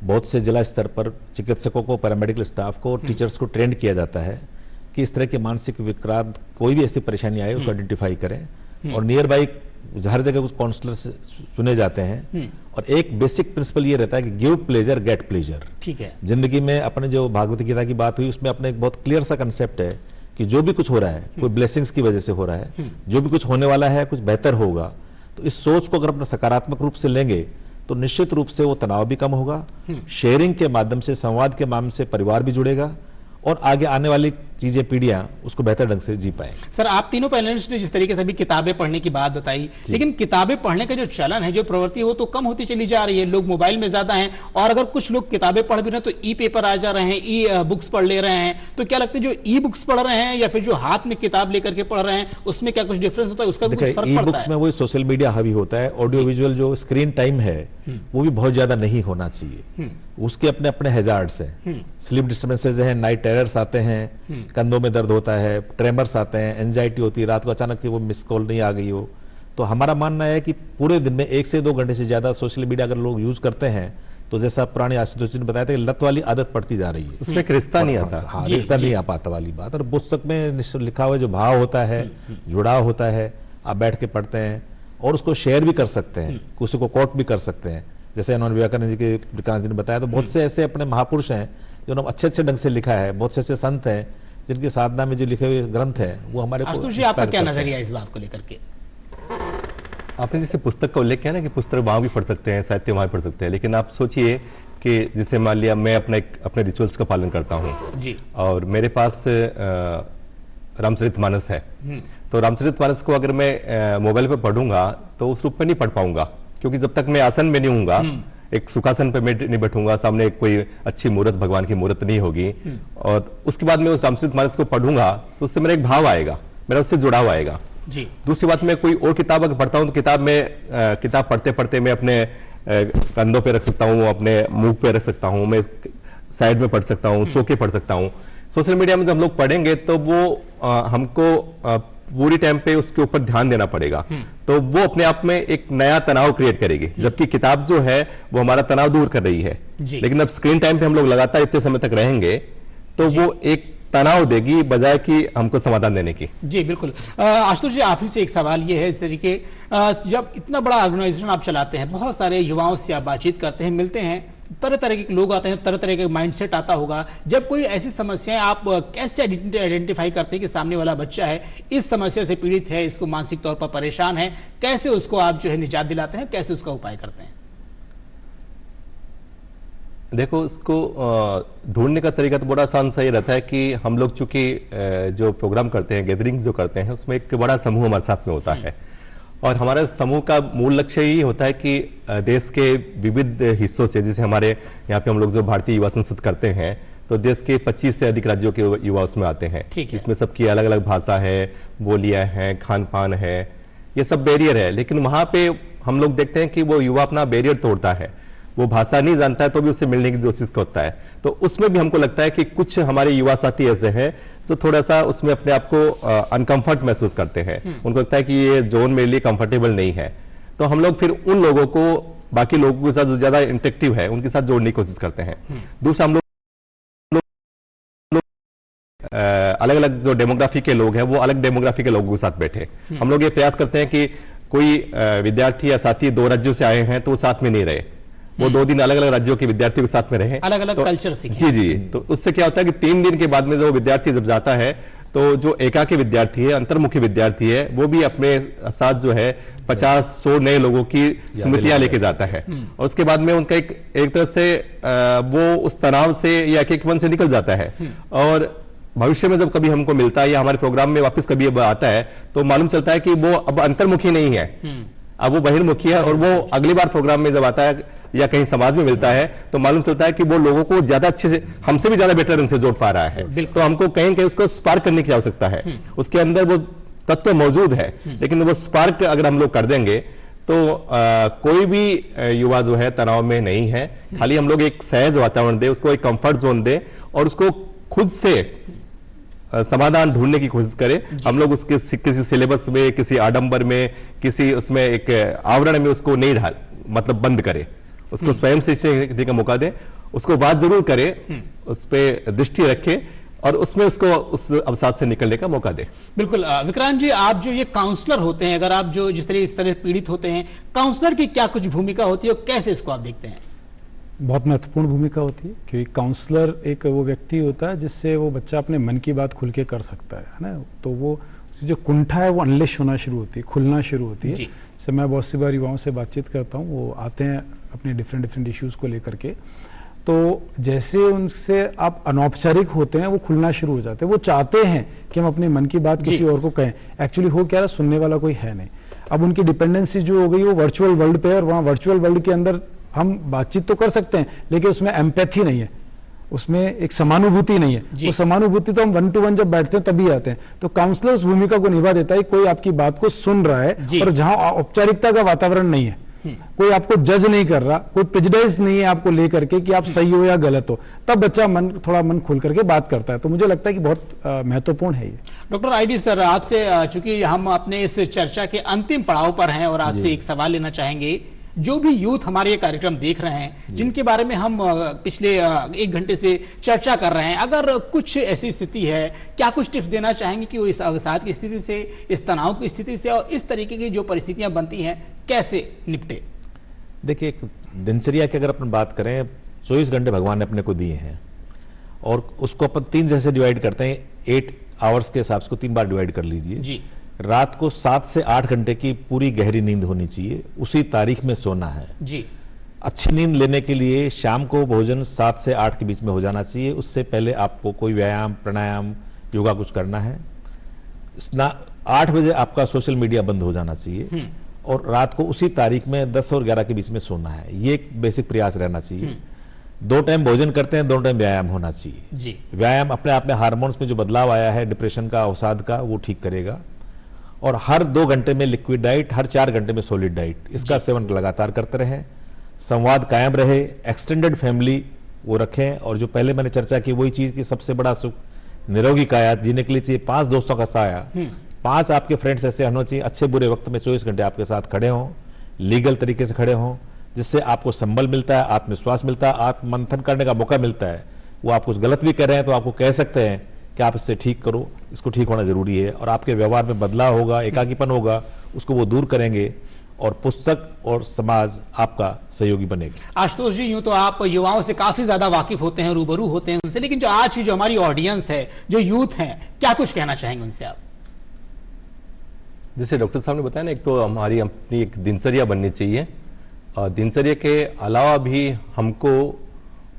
बहुत से जिला स्तर पर चिकित्सकों को, पैरामेडिकल स्टाफ को, टीचर्स को ट्रेंड किया जाता है कि इस तरह के मानसिक विक्रांत, कोई भी ऐसी परेशानी आए उसको आइडेंटिफाई करें। और नियर बाई हर जगह कुछ काउंसलर सुने जाते हैं। और एक बेसिक प्रिंसिपल ये रहता है कि गिव प्लेजर गेट प्लेजर। ठीक है। जिंदगी में अपने जो भागवत गीता की बात हुई उसमें अपने एक बहुत क्लियर सा कंसेप्ट है कि जो भी कुछ हो रहा है कोई ब्लेसिंग्स की वजह से हो रहा है, जो भी कुछ होने वाला है कुछ बेहतर होगा। तो इस सोच को अगर अपना सकारात्मक रूप से लेंगे तो निश्चित रूप से वो तनाव भी कम होगा। शेयरिंग के माध्यम से, संवाद के माध्यम से परिवार भी जुड़ेगा और आगे आने वाली चीजें, पीढ़ियां उसको बेहतर ढंग से जी पाए। सर, आप तीनों पैनलिस्ट ने जिस तरीके से भी किताबें पढ़ने की बात बताई, लेकिन किताबें पढ़ने का जो चलन है, जो प्रवृत्ति है, वो तो कम होती चली जा रही है। लोग मोबाइल में ज्यादा हैं, और अगर कुछ लोग किताबें पढ़ भी रहे हैं तो ई पेपर आ जा रहे हैं, ई बुक्स पढ़ ले रहे हैं। तो क्या लगता है जो ई बुक्स पढ़ रहे हैं या फिर जो हाथ में किताब लेकर के पढ़ रहे हैं, उसमें क्या कुछ डिफरेंस होता है? उसका भी कुछ फर्क ई पड़ता बुक्स है? में वही सोशल मीडिया हावी होता है। ऑडियो विजुअल जो स्क्रीन टाइम है वो भी बहुत ज्यादा नहीं होना चाहिए। उसके अपने अपने हैजार्ड्स हैं। स्लीप डिस्टर्बेंसेज हैं, नाइट टेरर्स आते हैं, कंधों में दर्द होता है, ट्रेमर्स आते हैं, एंजाइटी होती है, रात को अचानक कि वो मिस कॉल नहीं आ गई हो। तो हमारा मानना है कि पूरे दिन में 1 से 2 घंटे से ज्यादा सोशल मीडिया अगर लोग यूज करते हैं तो जैसा पुरानी आशुतोष जी ने बताया था कि लत वाली आदत पड़ती जा रही है, उसमें एक रिश्ता नहीं आता। हाँ, रिश्ता नहीं आ पाता वाली बात। और पुस्तक में लिखा हुआ जो भाव होता है, जुड़ाव होता है, आप बैठ के पढ़ते हैं और उसको शेयर भी कर सकते हैं, किसी को कोट भी कर सकते हैं। जैसे उन्होंने विवेकानंद जी के विक्रांत जी ने बताया, तो बहुत से ऐसे अपने महापुरुष हैं जिन्होंने अच्छे अच्छे ढंग से लिखा है, बहुत से ऐसे संत हैं जिनकी साधना में जो लिखे हुए ग्रंथ हैं वो हमारे को आशुतोष जी, आपका क्या नजरिया इस बात को लेकर के? आपने जैसे पुस्तक का उल्लेख किया ना कि पुस्तक वहां भी पढ़ सकते हैं, साहित्य वहां पढ़ सकते हैं, लेकिन आप सोचिए कि जैसे मान लिया मैं अपने रिचुअल्स का पालन करता हूँ जी, और मेरे पास रामचरितमानस है, तो रामचरितमानस को अगर मैं मोबाइल पे पढ़ूंगा तो उस रूप में नहीं पढ़ पाऊंगा, क्योंकि जब तक मैं आसन में नहीं हूंगा, एक सुखासन पे मैं नहीं बैठूंगा, सामने कोई अच्छी मूर्त, भगवान की मूर्त नहीं होगी, और उसके बाद मैं उस रामचरितमानस को पढ़ूंगा तो उससे मेरा एक भाव आएगा, मेरा उससे जुड़ाव आएगा जी। दूसरी बात, मैं कोई और किताब अगर पढ़ता हूँ तो किताब पढ़ते पढ़ते मैं अपने कंधों पे रख सकता हूँ, अपने मुंह पे रख सकता हूँ, मैं साइड में पढ़ सकता हूँ, सो के पढ़ सकता हूँ। सोशल मीडिया में जब हम लोग पढ़ेंगे तो वो हमको पूरी टाइम पे उसके ऊपर ध्यान देना पड़ेगा, तो वो अपने आप में एक नया तनाव क्रिएट करेगी, जबकि किताब जो है वो हमारा तनाव दूर कर रही है। लेकिन अब स्क्रीन टाइम पे हम लोग लगातार इतने समय तक रहेंगे तो वो एक तनाव देगी बजाय कि हमको समाधान देने की। जी बिल्कुल। आशुतोष जी, आप ही से एक सवाल ये है, इस तरीके जब इतना बड़ा ऑर्गेनाइजेशन आप चलाते हैं, बहुत सारे युवाओं से आप बातचीत करते हैं, मिलते हैं, तरह तरह के लोग आते हैं, तरह तरह के माइंडसेट आता होगा, जब कोई ऐसी समस्याएं आप कैसे आइडेंटिफाई करते हैं कि सामने वाला बच्चा है, इस समस्या से पीड़ित है, इसको मानसिक तौर पर परेशान है, कैसे उसको आप जो है निजात दिलाते हैं, कैसे उसका उपाय करते हैं? देखो, उसको ढूंढने का तरीका तो बड़ा आसान सा ही रहता है कि हम लोग चूंकि जो प्रोग्राम करते हैं, गैदरिंग जो करते हैं, उसमें एक बड़ा समूह हमारे साथ में होता है और हमारे समूह का मूल लक्ष्य यही होता है कि देश के विविध हिस्सों से, जैसे हमारे यहाँ पे हम लोग जो भारतीय युवा संसद करते हैं, तो देश के 25 से अधिक राज्यों के युवा उसमें आते हैं। इसमें सबकी अलग अलग भाषा है, बोलियां हैं, खान पान है, ये सब बैरियर है, लेकिन वहां पे हम लोग देखते हैं कि वो युवा अपना बैरियर तोड़ता है। वो भाषा नहीं जानता है तो भी उससे मिलने की कोशिश करता है। तो उसमें भी हमको लगता है कि कुछ हमारे युवा साथी ऐसे हैं जो थोड़ा सा उसमें अपने आप को अनकंफर्ट महसूस करते हैं। उनको लगता है कि ये जोन मेरे लिए कंफर्टेबल नहीं है, तो हम लोग फिर उन लोगों को बाकी लोगों के साथ जो ज्यादा इंटरेक्टिव है उनके साथ जोड़ने की कोशिश करते हैं। दूसरा, हम लोग अलग अलग जो डेमोग्राफी के लोग हैं वो अलग डेमोग्राफी के लोगों के साथ बैठे। हम लोग ये प्रयास करते हैं कि कोई विद्यार्थी या साथी 2 राज्यों से आए हैं तो वो साथ में नहीं रहे, वो 2 दिन अलग अलग राज्यों के विद्यार्थियों के साथ में रहे, अलग अलग तो, कल्चर सीखें। जी जी। तो उससे क्या होता है कि 3 दिन के बाद में जो विद्यार्थी जब जाता है तो जो एकाकी विद्यार्थी है, अंतर्मुखी विद्यार्थी है, वो भी अपने साथ जो है 50-100 नए लोगों की स्मृतियां लेके जाता है और उसके बाद में उनका एक तरह से वो उस तनाव से या एकीकरण से निकल जाता है और भविष्य में जब कभी हमको मिलता है या हमारे प्रोग्राम में वापस कभी अब आता है तो मालूम चलता है कि वो अब अंतर्मुखी नहीं है, अब वो बहिर्मुखी है और वो अगली बार प्रोग्राम में जब आता है या कहीं समाज में मिलता है तो मालूम चलता है कि वो लोगों को ज्यादा अच्छे से, हमसे भी ज्यादा बेटर ढंग से जोड़ पा रहा है। तो हमको कहीं कहीं उसको स्पार्क करने की आवश्यकता है। उसके अंदर वो तत्व मौजूद है, लेकिन वो स्पार्क अगर हम लोग कर देंगे तो कोई भी युवा जो है तनाव में नहीं है। खाली हम लोग एक सहज वातावरण दे, उसको एक कंफर्ट जोन दे और उसको खुद से समाधान ढूंढने की कोशिश करें। हम लोग उसके किसी सिलेबस में, किसी आडंबर में, किसी उसमें एक आवरण में उसको नहीं ढाल, मतलब बंद करें, उसको स्वयं से सीखने का मौका दें, उसको बात जरूर करें, उस पर दृष्टि रखें और उसमें उसको उस अवसाद से निकलने का मौका दें। बिल्कुल। विक्रांत जी, आप जो ये काउंसलर होते हैं, अगर आप जो जिस तरह पीड़ित होते हैं, काउंसलर की क्या कुछ भूमिका होती है और कैसे इसको आप देखते हैं? बहुत महत्वपूर्ण भूमिका होती है, क्योंकि काउंसलर एक वो व्यक्ति होता है जिससे वो बच्चा अपने मन की बात खुल के कर सकता है ना। तो वो जो कुंठा है वो अनलेश होना शुरू होती है, खुलना शुरू होती है। जैसे मैं बहुत सी बार युवाओं से बातचीत करता हूँ, वो आते हैं अपने डिफरेंट इश्यूज को लेकर के, तो जैसे उनसे आप अनौपचारिक होते हैं वो खुलना शुरू हो जाते हैं। वो चाहते हैं कि हम अपने मन की बात किसी और को कहें, एक्चुअली हो क्या रहा, सुनने वाला कोई है नहीं। अब उनकी डिपेंडेंसी जो हो गई वो वर्चुअल वर्ल्ड पे है और वहाँ वर्चुअल वर्ल्ड के अंदर हम बातचीत तो कर सकते हैं लेकिन उसमें एम्पैथी नहीं है, उसमें एक समानुभूति नहीं है। वो समानुभूति तो हम 1 to 1 जब बैठते हैं तभी आते हैं। तो काउंसलर उस भूमिका को निभा देता है, कोई आपकी बात को सुन रहा है और जहां औपचारिकता का वातावरण नहीं है, कोई आपको जज नहीं कर रहा, कोई प्रेजुडिस नहीं है आपको लेकर के कि आप सही हो या गलत हो, तब बच्चा थोड़ा मन खोल करके बात करता है। तो मुझे लगता है कि बहुत महत्वपूर्ण है ये। डॉक्टर आईडी सर, आपसे चूंकि हम अपने इस चर्चा के अंतिम पड़ाव पर हैं और आपसे एक सवाल लेना चाहेंगे, जो भी यूथ हमारे ये कार्यक्रम देख रहे हैं, जिनके बारे में हम पिछले 1 घंटे से चर्चा कर रहे हैं, अगर कुछ ऐसी स्थिति है, क्या कुछ टिप्स देना चाहेंगे कि वो इस अवसाद की स्थिति से, इस तनाव की स्थिति से और इस तरीके की जो परिस्थितियां बनती हैं कैसे निपटे? देखिए, दिनचर्या की अगर अपन बात करें, 24 घंटे भगवान ने अपने को दिए हैं और उसको अपन 3 जैसे डिवाइड करते हैं। 8 आवर्स के हिसाब से 3 बार डिवाइड कर लीजिए जी। रात को 7 से 8 घंटे की पूरी गहरी नींद होनी चाहिए, उसी तारीख में सोना है जी। अच्छी नींद लेने के लिए शाम को भोजन 7 से 8 के बीच में हो जाना चाहिए। उससे पहले आपको कोई व्यायाम, प्राणायाम, योगा कुछ करना है। 8 बजे आपका सोशल मीडिया बंद हो जाना चाहिए और रात को उसी तारीख में 10 और 11 के बीच में सोना है। ये एक बेसिक प्रयास रहना चाहिए। 2 टाइम भोजन करते हैं, 2 टाइम व्यायाम होना चाहिए जी। व्यायाम अपने आप में हार्मोन्स में जो बदलाव आया है, डिप्रेशन का, अवसाद का, वो ठीक करेगा। और हर 2 घंटे में लिक्विड डाइट, हर 4 घंटे में सॉलिड डाइट, इसका सेवन लगातार करते रहें। संवाद कायम रहे, एक्सटेंडेड फैमिली वो रखें। और जो पहले मैंने चर्चा की वही चीज की सबसे बड़ा सुख निरोगी काया जीने के लिए चाहिए 5 दोस्तों का साया। 5 आपके फ्रेंड्स ऐसे होने चाहिए, अच्छे बुरे वक्त में 24 घंटे आपके साथ खड़े हों, लीगल तरीके से खड़े हों, जिससे आपको संबल मिलता है, आत्मविश्वास मिलता है, आत्ममंथन करने का मौका मिलता है। वो आप कुछ गलत भी कर रहे हैं तो आपको कह सकते हैं कि आप इससे ठीक करो, इसको ठीक होना जरूरी है, और आपके व्यवहार में बदलाव होगा, एकाकीपन होगा, उसको वो दूर करेंगे और पुस्तक और समाज आपका सहयोगी बनेगा। आशुतोष जी, यूं तो आप युवाओं से काफी ज्यादा वाकिफ होते हैं, रूबरू होते हैं उनसे, लेकिन जो आज की जो हमारी ऑडियंस है, जो यूथ है, क्या कुछ कहना चाहेंगे उनसे आप? जैसे डॉक्टर साहब ने बताया ना, एक तो हमारी अपनी एक दिनचर्या बननी चाहिए, और दिनचर्या के अलावा भी हमको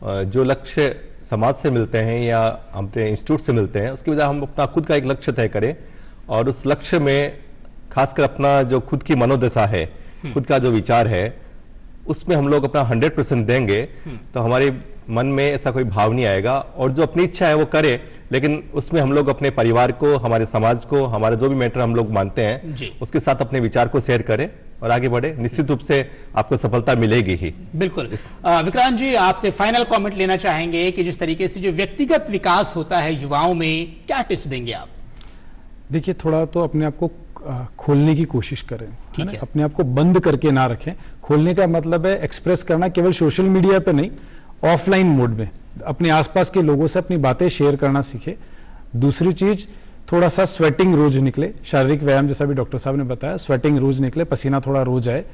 जो लक्ष्य समाज से मिलते हैं या अपने इंस्टीट्यूट से मिलते हैं, उसकी वजह हम अपना खुद का एक लक्ष्य तय करें, और उस लक्ष्य में खासकर अपना जो खुद की मनोदशा है, खुद का जो विचार है, उसमें हम लोग अपना 100% देंगे, तो हमारे मन में ऐसा कोई भाव नहीं आएगा, और जो अपनी इच्छा है वो करे, लेकिन उसमें हम लोग अपने परिवार को, हमारे समाज को, हमारा जो भी मैटर हम लोग मानते हैं जी। उसके साथ अपने विचार को शेयर करें और आगे बढ़े, निश्चित रूप से आपको सफलता मिलेगी ही। बिल्कुल। विक्रांत जी, आपसे फाइनल कमेंट लेना चाहेंगे कि जिस तरीके से जो व्यक्तिगत विकास होता है युवाओं में, क्या टिप्स देंगे आप? देखिए, थोड़ा तो अपने आप को खोलने की कोशिश करें, ठीक ना? है। अपने आप को बंद करके ना रखें। खोलने का मतलब है एक्सप्रेस करना, केवल सोशल मीडिया पे नहीं, ऑफलाइन मोड में अपने आसपास के लोगों से अपनी बातें शेयर करना सीखे। दूसरी चीज, थोड़ा सा स्वेटिंग रोज निकले, शारीरिक व्यायाम जैसा भी डॉक्टर साहब ने बताया, स्वेटिंग रोज निकले, पसीना थोड़ा रोज आए।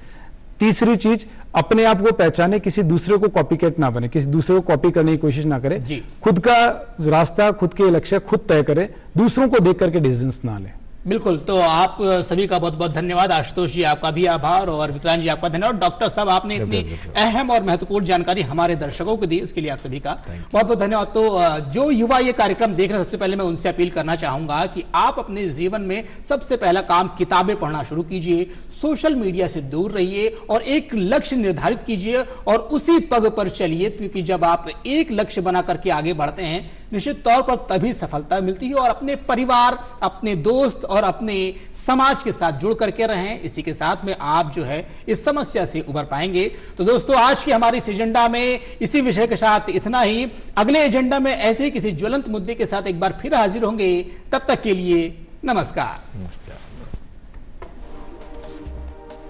तीसरी चीज, अपने आप को पहचाने, किसी दूसरे को कॉपीकैट ना बने, किसी दूसरे को कॉपी करने की कोशिश ना करें, जी। खुद का रास्ता, खुद के लक्ष्य खुद तय करें, दूसरों को देख करके डिसीजंस ना लें। बिल्कुल। तो आप सभी का बहुत बहुत धन्यवाद। आशुतोष जी, आपका भी आभार, और विक्रांत जी, आपका धन्यवाद। डॉक्टर साहब, आपने इतनी अहम और महत्वपूर्ण जानकारी हमारे दर्शकों को दी, उसके लिए आप सभी का बहुत बहुत धन्यवाद। तो जो युवा ये कार्यक्रम देख रहे हैं, सबसे पहले मैं उनसे अपील करना चाहूंगा कि आप अपने जीवन में सबसे पहला काम किताबें पढ़ना शुरू कीजिए, सोशल मीडिया से दूर रहिए और एक लक्ष्य निर्धारित कीजिए और उसी पग पर चलिए, क्योंकि जब आप एक लक्ष्य बना करके आगे बढ़ते हैं, निश्चित तौर पर तभी सफलता मिलती है। और अपने परिवार, अपने दोस्त और अपने समाज के साथ जुड़ करके रहें, इसी के साथ में आप जो है इस समस्या से उबर पाएंगे। तो दोस्तों, आज की हमारी इस एजेंडा में इसी विषय के साथ इतना ही। अगले एजेंडा में ऐसे ही किसी ज्वलंत मुद्दे के साथ एक बार फिर हाजिर होंगे। तब तक के लिए नमस्कार।